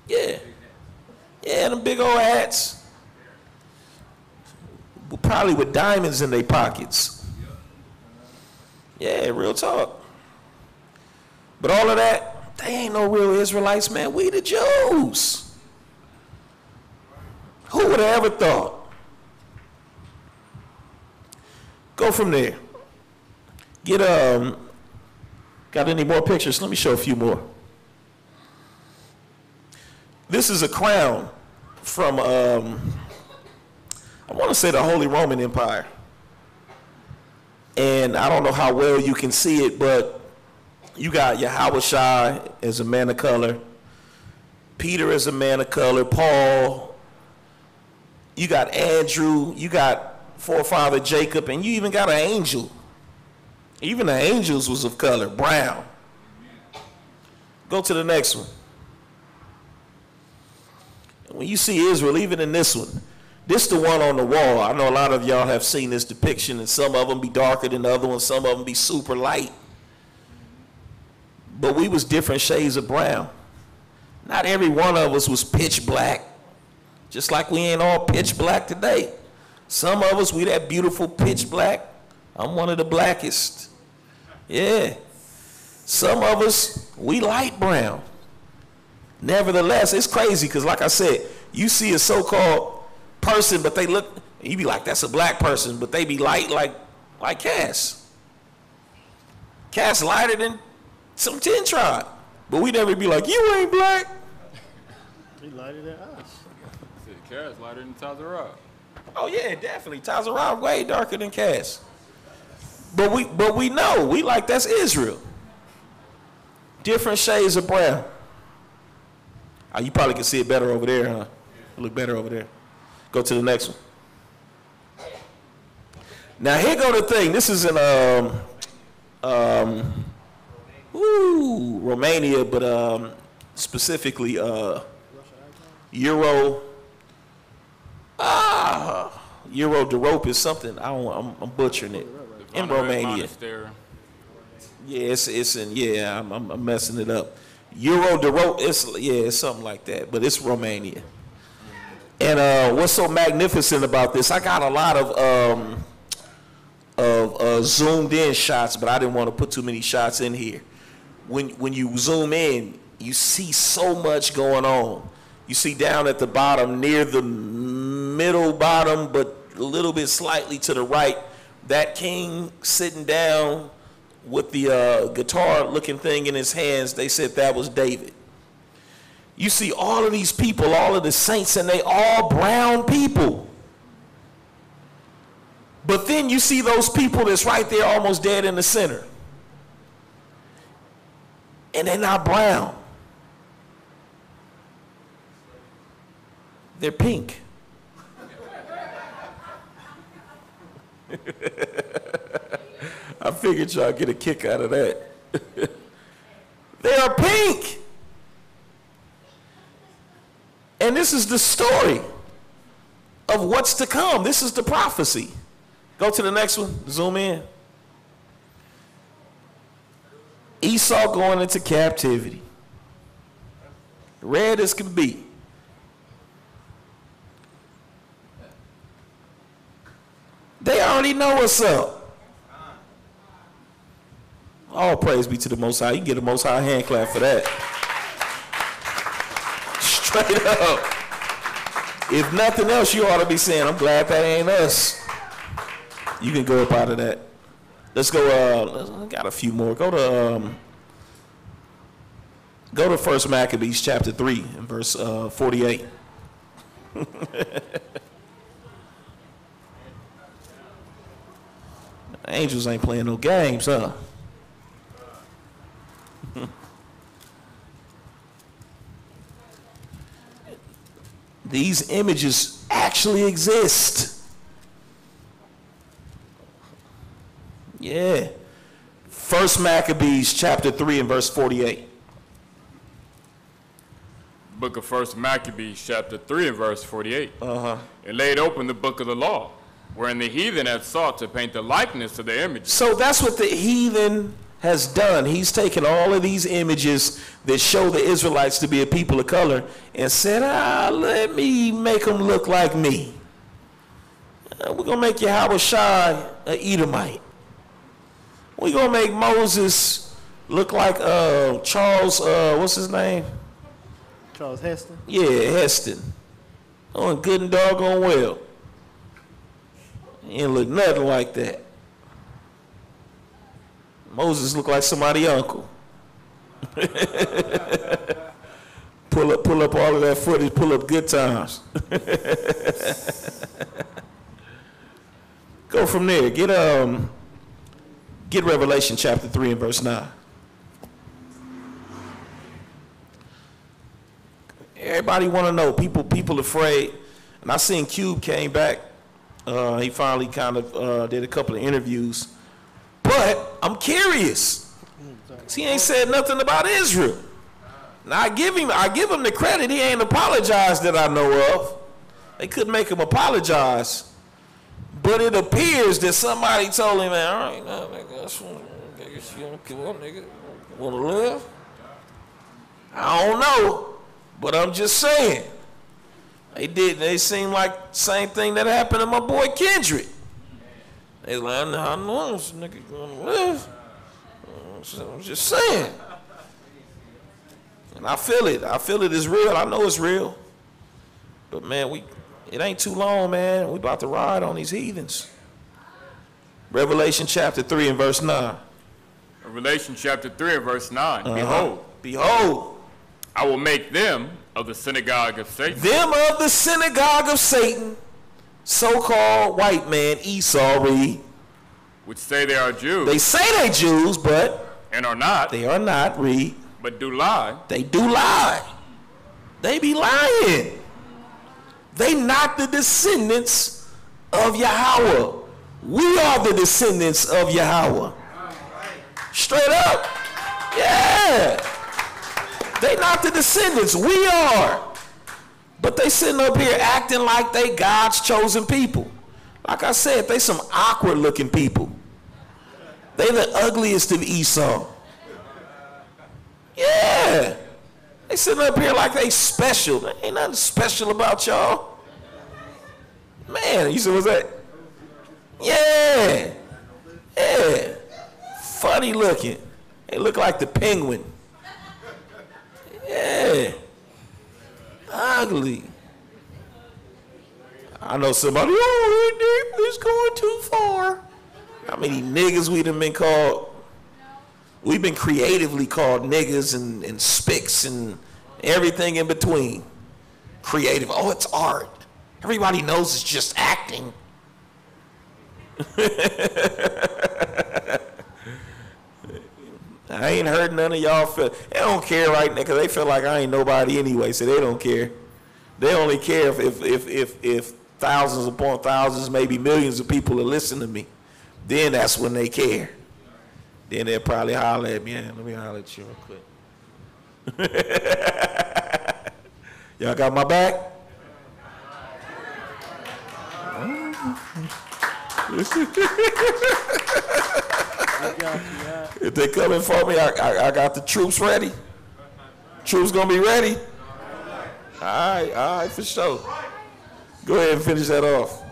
Yeah. Yeah, them big old hats. Probably with diamonds in their pockets. Yeah, real talk. But all of that, they ain't no real Israelites, man. We the Jews. Who would have ever thought? Go from there. Got any more pictures? Let me show a few more. This is a crown from, I want to say the Holy Roman Empire. And I don't know how well you can see it, but you got Yahweh Shai as a man of color, Peter as a man of color, Paul, you got Andrew, you got forefather Jacob, and you even got an angel. Even the angels was of color, brown. Go to the next one. When you see Israel, even in this one, This the one on the wall. I know a lot of y'all have seen this depiction, and some of them be darker than the other ones. Some of them be super light. But we was different shades of brown. Not every one of us was pitch black. Just like we ain't all pitch black today. Some of us, we that beautiful pitch black. I'm one of the blackest. Yeah. Some of us, we light brown. Nevertheless, it's crazy because like I said, you see a so-called person, but they look, you be like, that's a black person, but they be light like Cass. Cass lighter than some 10 tribe. But we never be like, you ain't black. He lighter than us. Cass lighter than Tazarah. Oh yeah, definitely. Tazarah way darker than Cass. But we know, we like that's Israel. Different shades of brown. Oh, you probably can see it better over there, huh? It look better over there. Go to the next one. Now here go the thing. This is in Romania, but specifically Euro Europe is something. I'm butchering it. In Romania. Yeah, it's in, yeah, I'm messing it up. It's something like that, but it's Romania. And what's so magnificent about this, I got a lot of zoomed in shots, but I didn't want to put too many shots in here. When you zoom in, you see so much going on. You see down at the bottom, near the middle bottom, but a little bit slightly to the right, that king sitting down with the guitar-looking thing in his hands, they said that was David. You see all of these people, all of the saints, and they all brown people. But then you see those people that's right there almost dead in the center. And they're not brown. They're pink. I figured y'all get a kick out of that. They are pink. And this is the story of what's to come. This is the prophecy. Go to the next one. Zoom in. Esau going into captivity. Red as can be. They already know what's up. All praise be to the Most High. You can get a Most High hand clap for that. Straight up. If nothing else, you ought to be saying, I'm glad that ain't us. You can go up out of that. Let's go, got a few more. Go to 1 Maccabees chapter 3 and verse 48. Angels ain't playing no games, huh? These images actually exist. Yeah. 1 Maccabees chapter 3 and verse 48. Book of 1 Maccabees chapter 3 and verse 48. Uh-huh. And laid open the book of the law, wherein the heathen had sought to paint the likeness of the image. So that's what the heathen has done. He's taken all of these images that show the Israelites to be a people of color and said, let me make them look like me. We're going to make Yahweh Shai an Edomite. We're going to make Moses look like Charles, what's his name? Charles Heston? Yeah, Heston. Oh, good and doggone well. He ain't look nothing like that. Moses looked like somebody's uncle. pull up all of that footage, pull up Good Times. Go from there. Get Revelation chapter 3 and verse 9. Everybody want to know. People afraid. And I seen Cube came back. He finally kind of did a couple of interviews. But I'm curious. He ain't said nothing about Israel. Now I give him the credit. He ain't apologized that I know of. They couldn't make him apologize. But it appears that somebody told him, man, all right, now, nigga, that's what you don't give up, nigga. Want to live? I don't know, but I'm just saying. They seem like the same thing that happened to my boy Kendrick. They like, I know this nigga gonna live. I'm just saying. And I feel it. I feel it is real. I know it's real. But man, it ain't too long, man. We about to ride on these heathens. Revelation chapter 3 and verse 9. Revelation chapter 3 and verse 9. Behold, I will make them of the synagogue of Satan. Them of the synagogue of Satan, so-called white man Esau, read. Which say they are Jews. They say they Jews, but and are not. They are not, read. But do lie. They do lie. They be lying. They not the descendants of Yahweh. We are the descendants of Yahweh. Straight up. Yeah. They not the descendants. We are. But they sitting up here acting like they God's chosen people. Like I said, they some awkward looking people. They the ugliest of Esau. Yeah. They sitting up here like they special. There ain't nothing special about y'all. Man, you see what's that? Yeah. Yeah. Funny looking. They look like the penguin. Yeah. Ugly. I know somebody, it's going too far. How many niggas we done been called? We've been creatively called niggas and spics and everything in between. Creative. Oh, it's art. Everybody knows it's just acting. I ain't heard none of y'all feel. They don't care right now because they feel like I ain't nobody anyway, so they don't care. They only care if thousands upon thousands, maybe millions of people are listening to me. Then that's when they care. Then they'll probably holler at me. Yeah, let me holler at you real quick. Y'all got my back? If they coming for me, I got the troops ready. Troops gonna be ready. All right, for sure. Go ahead and finish that off.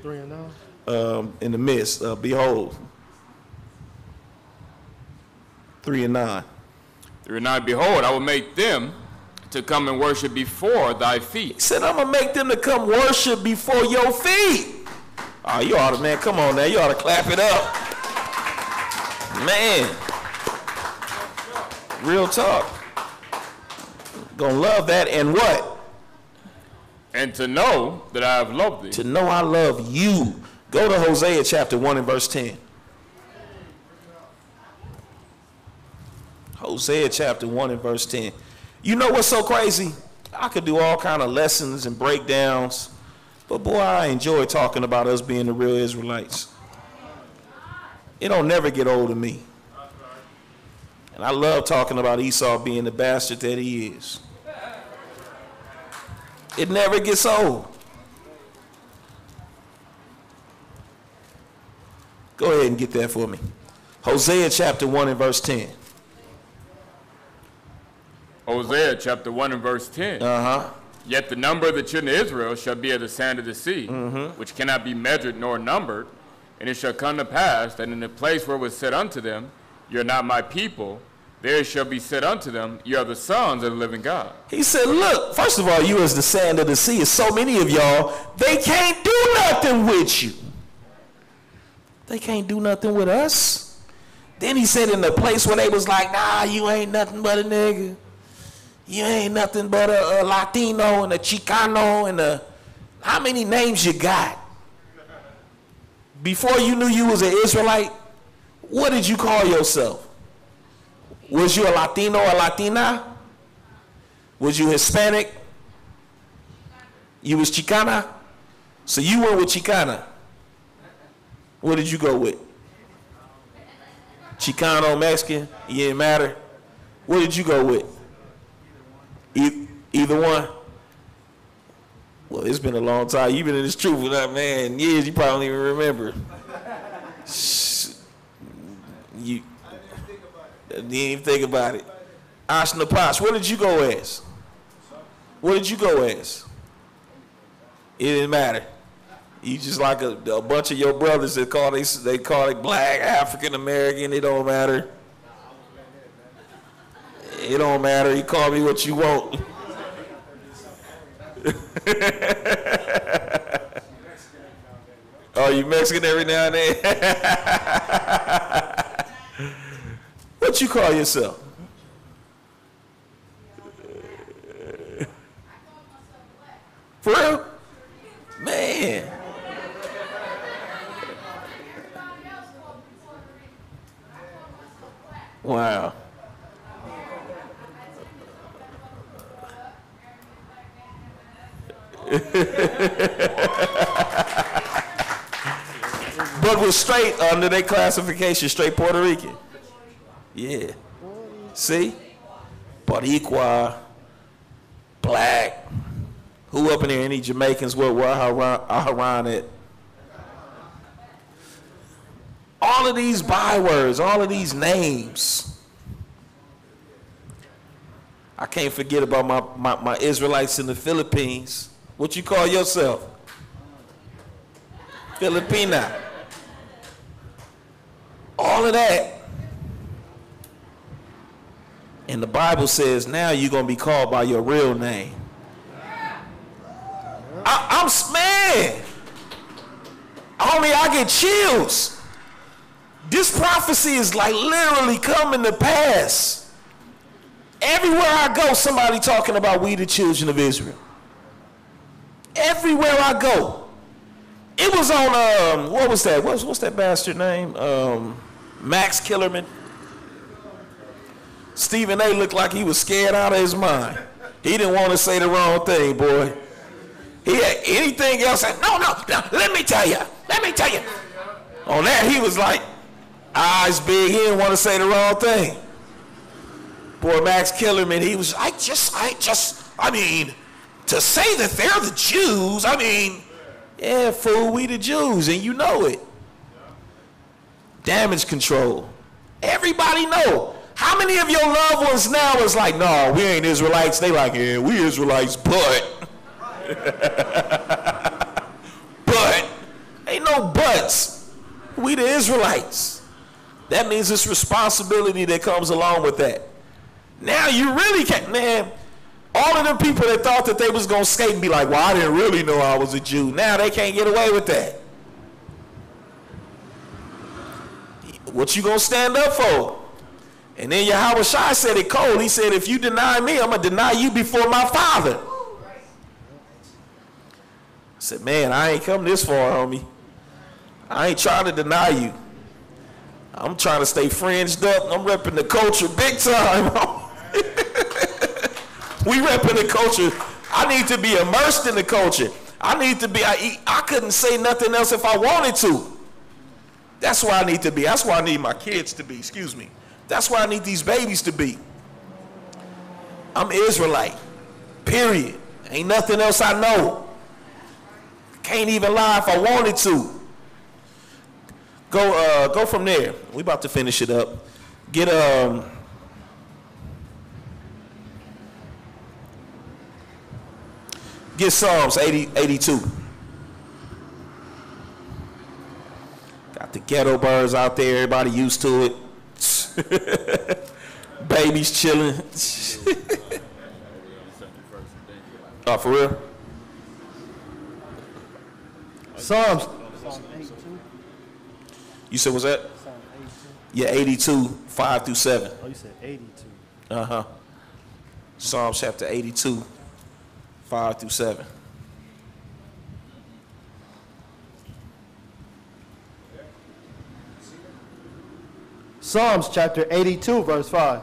Three and nine. In the midst, behold. 3 and 9. 3 and 9, behold, I will make them to come and worship before thy feet. He said, I'm going to make them to come worship before your feet. Oh, you ought to, man, come on now. You ought to clap it up. Man. Real talk. Gonna love that. And what? And to know that I have loved thee. To know I love you. Go to Hosea chapter 1 and verse 10. Hosea chapter 1 and verse 10. You know what's so crazy? I could do all kind of lessons and breakdowns, but boy, I enjoy talking about us being the real Israelites. It don't never get old to me. And I love talking about Esau being the bastard that he is. It never gets old. Go ahead and get that for me. Hosea chapter 1 and verse 10. Hosea chapter 1 and verse 10. Yet the number of the children of Israel shall be as the sand of the sea, which cannot be measured nor numbered. And it shall come to pass that in the place where it was said unto them, you are not my people, there shall be said unto them, you are the sons of the living God. He said, look, first of all, you as the sand of the sea, is so many of y'all, they can't do nothing with you. They can't do nothing with us. Then he said in the place where they was like, nah, you ain't nothing but a nigga. You ain't nothing but a Latino and a Chicano and a... How many names you got? Before you knew you was an Israelite, what did you call yourself? Was you a Latino or Latina? Was you Hispanic? You was Chicana? So you went with Chicana. What did you go with? Chicano, Mexican? It didn't matter. What did you go with? Either one? Well, it's been a long time. You've been in this truth with that man years. You probably don't even remember. You didn't even think about it. Ashna Posh, what did you go as? What did you go as? It didn't matter. You just like a bunch of your brothers that they call it black, African American. It don't matter. It don't matter. You call me what you want. Oh, you Mexican every now and then? What you call yourself? For real? Man. Wow. But was straight under their classification, straight Puerto Rican. Yeah. See? Boricua, black. Who up in there? Any Jamaicans? Where Aharon at? All of these bywords, all of these names. I can't forget about my Israelites in the Philippines. What you call yourself? Filipina. All of that. And the Bible says now you're going to be called by your real name. I'm man. Homie, I get chills. This prophecy is like literally coming to pass. Everywhere I go, somebody talking about we the children of Israel. Everywhere I go. It was on, what was that? What's that bastard name? Max Kellerman. Stephen A. looked like he was scared out of his mind. He didn't want to say the wrong thing, boy. He had anything else. No, let me tell you. On that, he was like, eyes big. He didn't want to say the wrong thing. Boy, Max Kellerman, he was, I mean, to say that they're the Jews, I mean, yeah, fool, we the Jews, and you know it. Damage control. Everybody know. How many of your loved ones now is like, no, we ain't Israelites. They like, yeah, we Israelites, but. But, ain't no buts. We the Israelites. That means it's responsibility that comes along with that. Now you really can't, man, all of them people that thought that they was going to skate and be like, well, I didn't really know I was a Jew. Now they can't get away with that. What you going to stand up for? And then Yahweh Shai said it cold. He said, if you deny me, I'm going to deny you before my Father. I said, man, I ain't come this far, homie. I ain't trying to deny you. I'm trying to stay fringed up. I'm repping the culture big time. We repping the culture. I need to be immersed in the culture. I need to be, I couldn't say nothing else if I wanted to. That's why I need to be. That's why I need my kids to be, excuse me. That's why I need these babies to be. I'm Israelite, period. Ain't nothing else I know. Can't even lie if I wanted to. Go from there. We about to finish it up. Get Psalms 82. Got the ghetto birds out there. Everybody used to it. Babies chilling. Oh, for real? Psalms. You said what's that? Psalm 82. Yeah, 82, 5 through 7. Oh, you said 82. Uh-huh. Psalms chapter 82, 5 through 7. Psalms chapter 82, verse 5.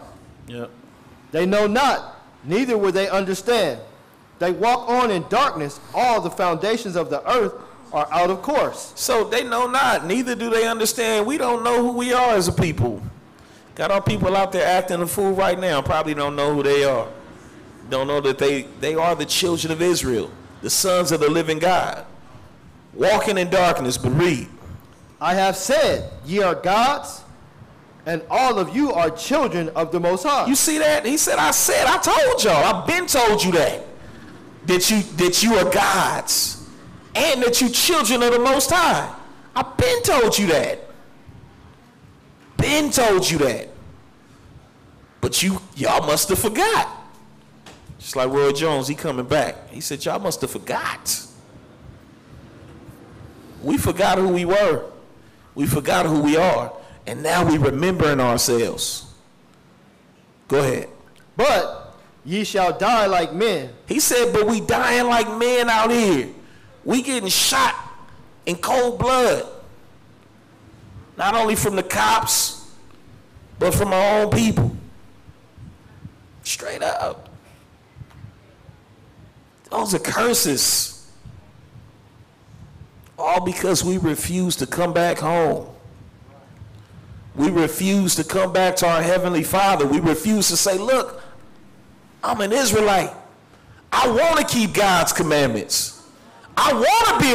Yep. They know not, neither will they understand. They walk on in darkness. All the foundations of the earth are out of course. So they know not, neither do they understand. We don't know who we are as a people. Got our people out there acting a fool right now, probably don't know who they are. Don't know that they are the children of Israel, the sons of the living God, walking in darkness. But read. I have said, ye are gods, and all of you are children of the Most High. You see that? He said, I told y'all. I've been told you that. That you are gods, and that you children of the Most High. I've been told you that. Been told you that. But y'all must have forgot. Just like Roy Jones, he coming back. He said, y'all must have forgot. We forgot who we were. We forgot who we are. And now we remembering ourselves. Go ahead. But ye shall die like men. He said, but we dying like men out here. We getting shot in cold blood. Not only from the cops, but from our own people. Straight up. Those are curses. All because we refuse to come back home. We refuse to come back to our Heavenly Father. We refuse to say, look, I'm an Israelite. I want to keep God's commandments. I want to be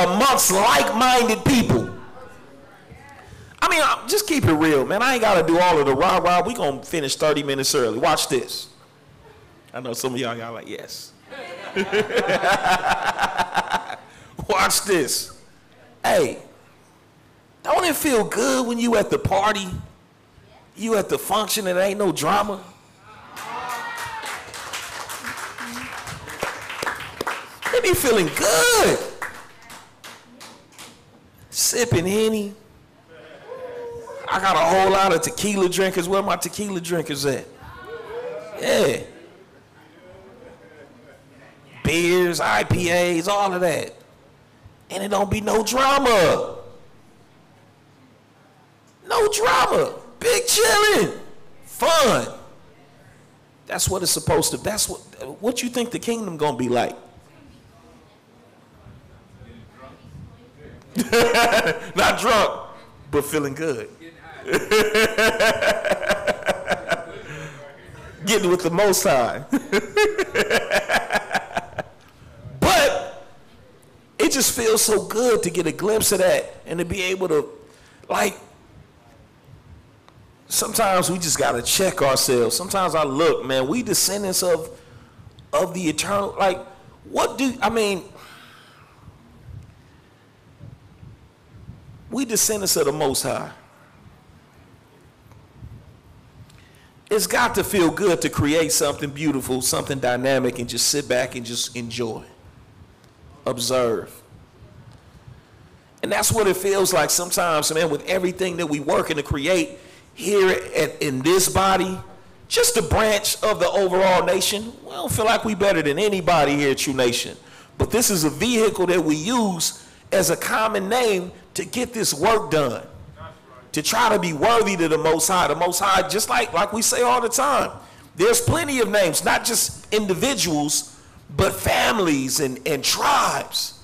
amongst like-minded people. I mean, just keep it real, man. I ain't got to do all of the rah-rah. We're going to finish 30 minutes early. Watch this. I know some of y'all like, yes. Watch this. Hey, don't it feel good when you at the party, you at the function, and there ain't no drama? They be feeling good. Sipping Henny. I got a whole lot of tequila drinkers. Where my tequila drinkers at? Yeah. Beers, IPAs, all of that. And it don't be no drama. No drama. Big chilling. Fun. That's what it's supposed to be. That's what you think the kingdom gonna be like. Not drunk, but feeling good. Getting with the Most High. But it just feels so good to get a glimpse of that and to be able to, like, sometimes we just got to check ourselves. Sometimes I look, man, we descendants of the eternal, like, we descendants of the Most High. It's got to feel good to create something beautiful, something dynamic, and just sit back and just enjoy, observe. And that's what it feels like sometimes, man, with everything that we working to create here in this body, just a branch of the overall nation. We don't feel like we better than anybody here at True Nation. But this is a vehicle that we use as a common name to get this work done. To try to be worthy to the Most High. The Most High, just like we say all the time, there's plenty of names, not just individuals, but families and tribes.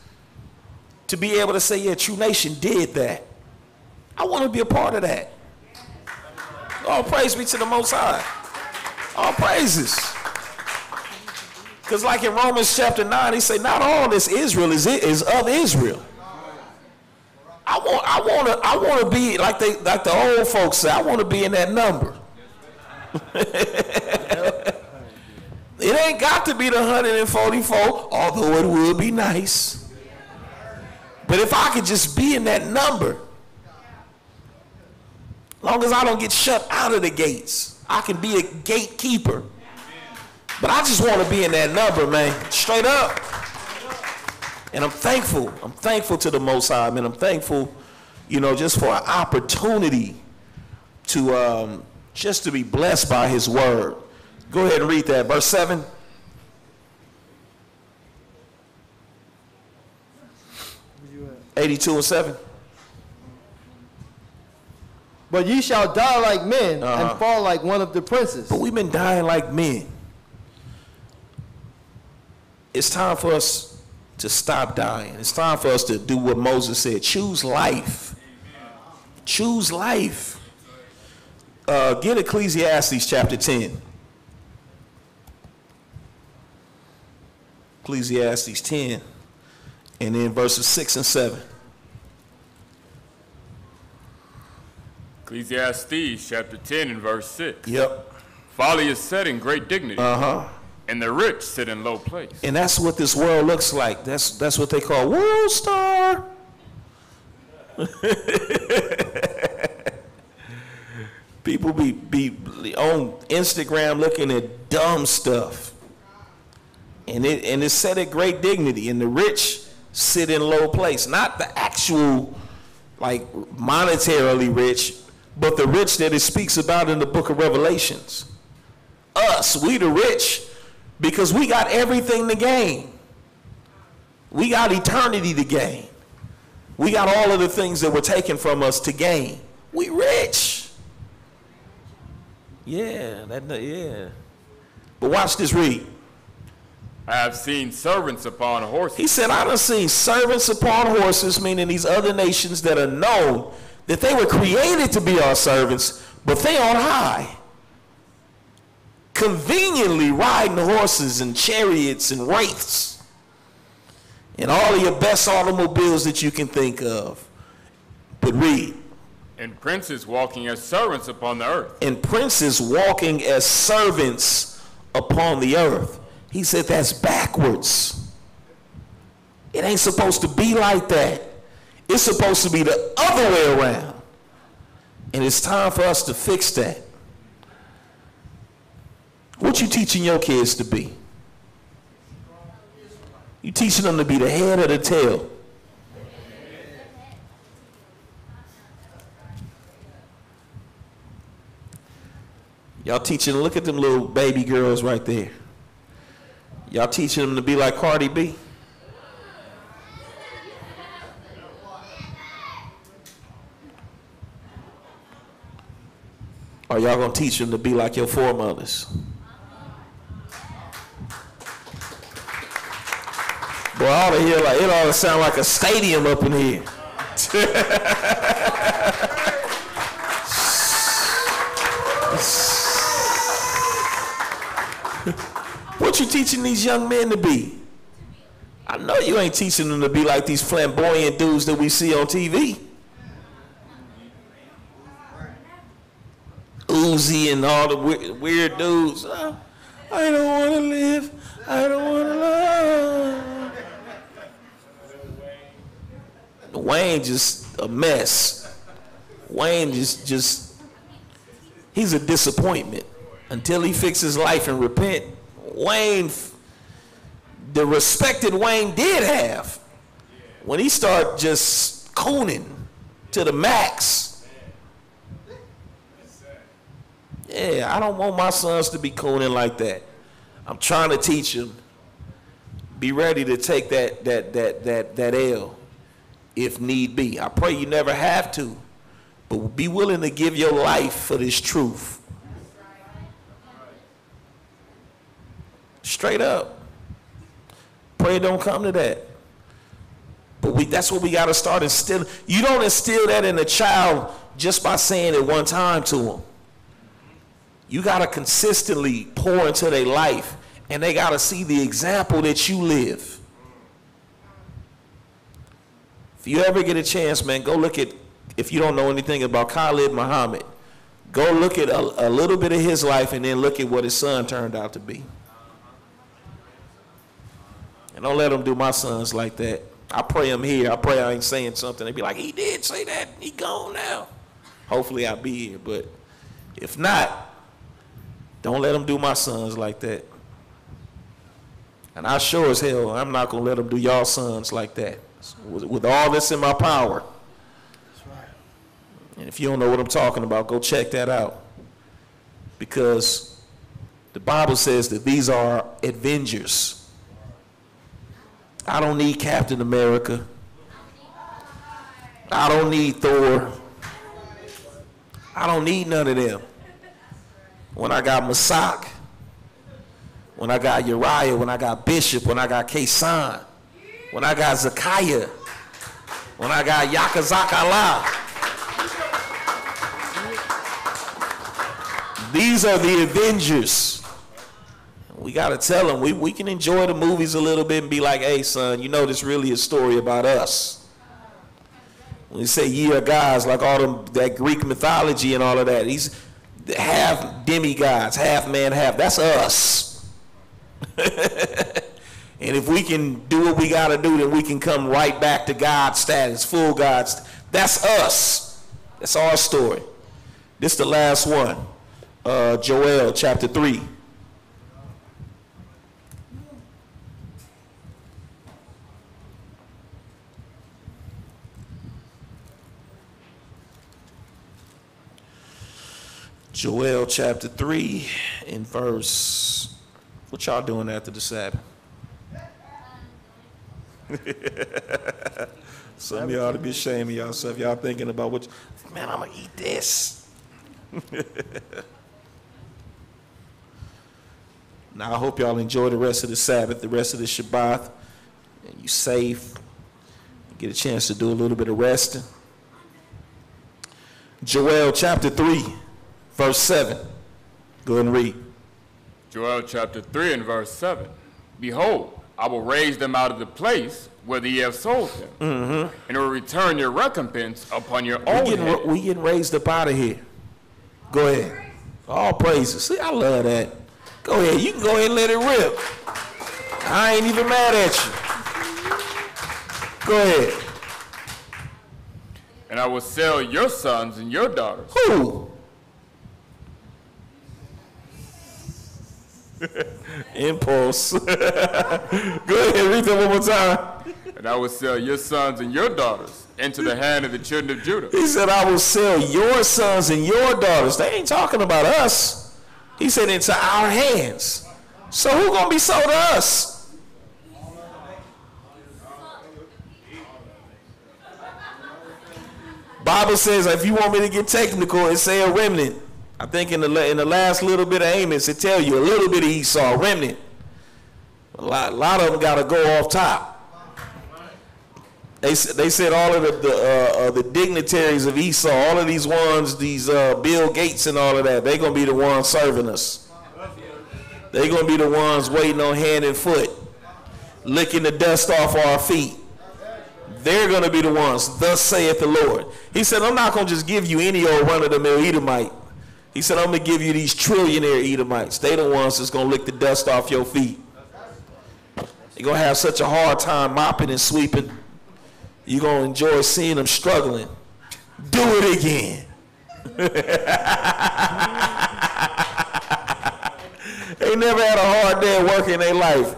To be able to say, yeah, True Nation did that. I want to be a part of that. All praise be to the Most High. All praises. Because like in Romans chapter 9, he say, not all this Israel is of Israel. I want to be like the old folks say. I want to be in that number. It ain't got to be the 144, although it would be nice. But if I could just be in that number, long as I don't get shut out of the gates, I can be a gatekeeper. But I just want to be in that number, man, straight up. And I'm thankful. I'm thankful to the Most High, man. I'm thankful, just for an opportunity to just to be blessed by His word. Go ahead and read that, verse 7. Where you at? 82 and 7. But ye shall die like men and fall like one of the princes. But we've been dying like men. It's time for us to stop dying. It's time for us to do what Moses said. Choose life. Choose life. Get Ecclesiastes chapter 10. Ecclesiastes 10, and then verses 6 and 7. Ecclesiastes chapter 10 and verse 6. Yep. Folly is set in great dignity. And the rich sit in low place. And that's what this world looks like. That's what they call world star. People be on Instagram looking at dumb stuff. And it's set at great dignity. And the rich sit in low place. Not the actual, like, monetarily rich, but the rich that it speaks about in the book of Revelations. Us, we the rich, because we got everything to gain. We got eternity to gain. We got all of the things that were taken from us to gain. We rich. Yeah. But watch this, read. I have seen servants upon horses. He said, I done seen servants upon horses, meaning these other nations that are known that they were created to be our servants, but they on high. Conveniently riding horses and chariots and wraiths and all of your best automobiles that you can think of. But read. And princes walking as servants upon the earth. And princes walking as servants upon the earth. He said that's backwards. It ain't supposed to be like that. It's supposed to be the other way around. And it's time for us to fix that. What you teaching your kids to be? You teaching them to be the head or the tail? Y'all teaching, look at them little baby girls right there. Y'all teaching them to be like Cardi B? Or y'all gonna teach them to be like your foremothers? Boy, I ought to hear like, it ought to sound like a stadium up in here. What you teaching these young men to be? I know you ain't teaching them to be like these flamboyant dudes that we see on TV. Uzi and all the weird dudes. I don't want to live. I don't want to love. Wayne just a mess. Wayne just he's a disappointment. Until he fixes life and repent, Wayne, the respected Wayne did have, when he started just cooning to the max. Yeah, I don't want my sons to be cooning like that. I'm trying to teach them. Be ready to take that L if need be. I pray you never have to, but be willing to give your life for this truth. Straight up. Pray it don't come to that. But that's what we got to start instilling. You don't instill that in a child just by saying it one time to them. You got to consistently pour into their life, and they got to see the example that you live. If you ever get a chance, man, go look at, if you don't know anything about Khalid Muhammad, go look at a little bit of his life and then look at what his son turned out to be. And don't let them do my sons like that. I pray I'm here. I pray I ain't saying something. They be like, he did say that. He gone now. Hopefully I'll be here. But if not, don't let them do my sons like that. And I sure as hell, I'm not going to let them do y'all sons like that. With all this in my power. That's right. And if you don't know what I'm talking about, go check that out. Because the Bible says that these are Avengers. I don't need Captain America. I don't need Thor. I don't need none of them. When I got Masak, when I got Uriah, when I got Bishop, when I got Kasan, when I got Zakaiah, when I got Yakazakala. These are the Avengers. We got to tell them. We can enjoy the movies a little bit and be like, hey, son, you know this really is a story about us. When you say ye are gods, like all them, that Greek mythology and all of that, he's half demigods, half man, half. That's us. And if we can do what we got to do, then we can come right back to God status, full God status. That's us. That's our story. This is the last one. Joel chapter 3. Joel chapter 3 in verse, what y'all doing after the Sabbath? Some of y'all ought to be ashamed of yourself. Y'all thinking about what, man, I'm going to eat this. Now, I hope y'all enjoy the rest of the Sabbath, the rest of the Shabbat, and you safe. You get a chance to do a little bit of resting. Joel chapter 3. Verse 7. Go ahead and read. Joel chapter 3 and verse 7. Behold, I will raise them out of the place where ye have sold them, and will return your recompense upon your own head. We getting raised up out of here. Go ahead. All praises. See, I love that. Go ahead. You can go ahead and let it rip. I ain't even mad at you. Go ahead. And I will sell your sons and your daughters. Who? Impulse. Go ahead, read that one more time. And I will sell your sons and your daughters into the hand of the children of Judah. He said, I will sell your sons and your daughters. They ain't talking about us. He said, into our hands. So who gonna be sold to us? Bible says, if you want me to get technical, it say a remnant. I think in the last little bit of Amos, it tell you a little bit of Esau, remnant. A lot of them got to go off top. They said all of the dignitaries of Esau, all of these ones, these Bill Gates and all of that, they're going to be the ones serving us. They're going to be the ones waiting on hand and foot, licking the dust off our feet. They're going to be the ones, thus saith the Lord. He said, I'm not going to just give you any old run-of-the-mill Edomite. He said, I'm going to give you these trillionaire Edomites. They the ones that's going to lick the dust off your feet. You're going to have such a hard time mopping and sweeping. You're going to enjoy seeing them struggling. Do it again. They never had a hard day of work in their life.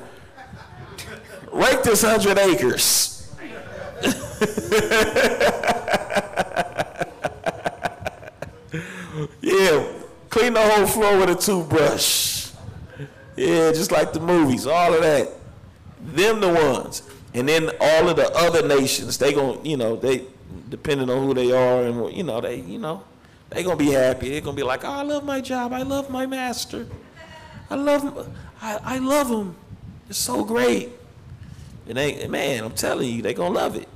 Rake this 100 acres. Yeah, clean the whole floor with a toothbrush. Yeah, just like the movies, all of that. Them the ones. And then all of the other nations, they gonna, they depending on who they are and they gonna be happy. They're gonna be like, oh, I love my job. I love my master. I love him. It's so great. And man, I'm telling you, they gonna love it.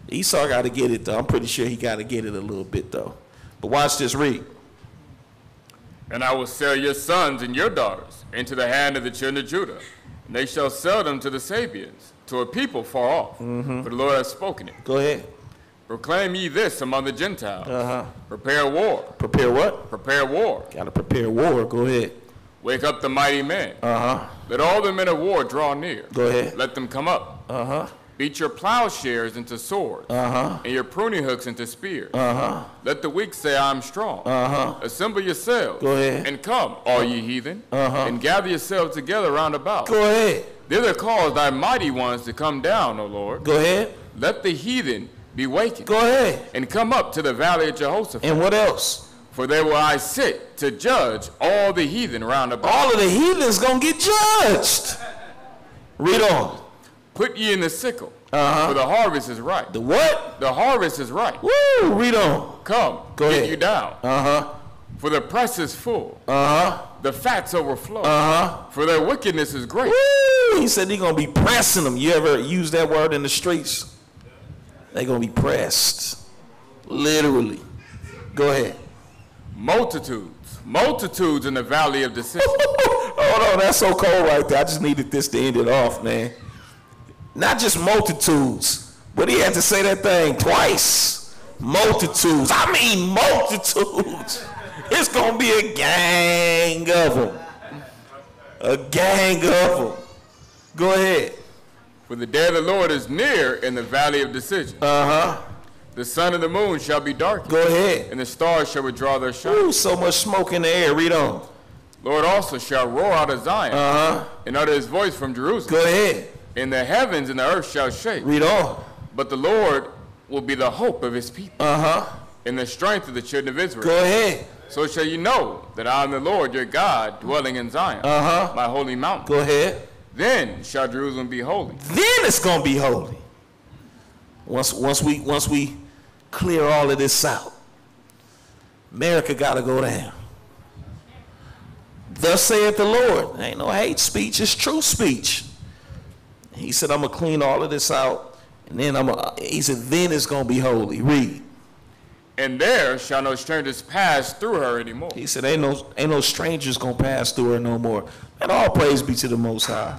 Esau got to get it though. I'm pretty sure he got to get it a little bit though. But watch this, read. And I will sell your sons and your daughters into the hand of the children of Judah, and they shall sell them to the Sabians, to a people far off. For the Lord has spoken it. Go ahead. Proclaim ye this among the Gentiles. Prepare war. Prepare what? Prepare war. Got to prepare war. Go ahead. Wake up the mighty men. Let all the men of war draw near. Go ahead. Let them come up. Beat your plowshares into swords, and your pruning hooks into spears. Let the weak say, I am strong. Assemble yourselves, go ahead, and come, all ye heathen, and gather yourselves together round about. Go ahead. Thither cause thy mighty ones to come down, O Lord. Go ahead. Let the heathen be wakened. Go ahead. And come up to the valley of Jehoshaphat. And what else? For there will I sit to judge all the heathen round about. All of the heathens gonna get judged. Read on. Put ye in the sickle, for the harvest is ripe. The what? The harvest is ripe. Woo! Read on. Come, go get ahead. you down. For the press is full. The fats overflow. For their wickedness is great. Woo! He said they're gonna be pressing them. You ever use that word in the streets? They're gonna be pressed. Literally. Go ahead. Multitudes in the valley of decision. Hold on, that's so cold right there. I just needed this to end it off, man. Not just multitudes, but he had to say that thing twice. Multitudes. I mean multitudes. It's going to be a gang of them. A gang of them. Go ahead. For the day of the Lord is near in the valley of decision. Uh-huh. The sun and the moon shall be darkened. Go ahead. And the stars shall withdraw their shine. Ooh, so much smoke in the air. Read on. Lord also shall roar out of Zion. Uh-huh. And utter his voice from Jerusalem. Go ahead. And the heavens and the earth shall shake. Read on. But the Lord will be the hope of his people. Uh-huh. And the strength of the children of Israel. Go ahead. So shall you know that I am the Lord your God, dwelling in Zion, uh-huh, my holy mountain. Go ahead. Then shall Jerusalem be holy. Then it's gonna be holy. Once we clear all of this out, America gotta go down. Thus saith the Lord. Ain't no hate speech, it's true speech. He said, I'm gonna clean all of this out, and then he said, then it's gonna be holy. Read. And there shall no strangers pass through her anymore. He said, ain't no strangers gonna pass through her no more. And all praise be to the Most High.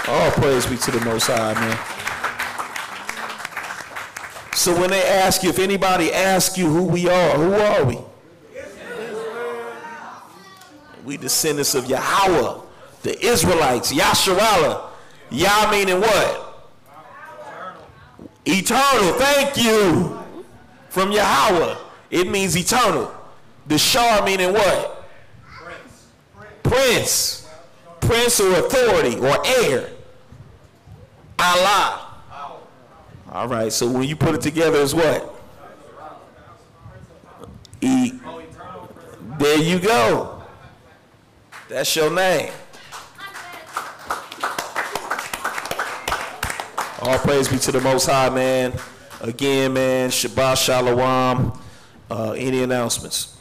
All praise be to the Most High, man. So when they ask you, if anybody asks you who we are, who are we? We descendants of Yahweh, the Israelites, Yasharallah. Yah meaning what? Eternal, thank you. From Yahweh, it means eternal. The Shar meaning what? Prince. Prince or authority or heir. Allah. All right, so when you put it together as what? There you go. That's your name. All praise be to the Most High, man. Again, man, Shabbat Shalom. Any announcements?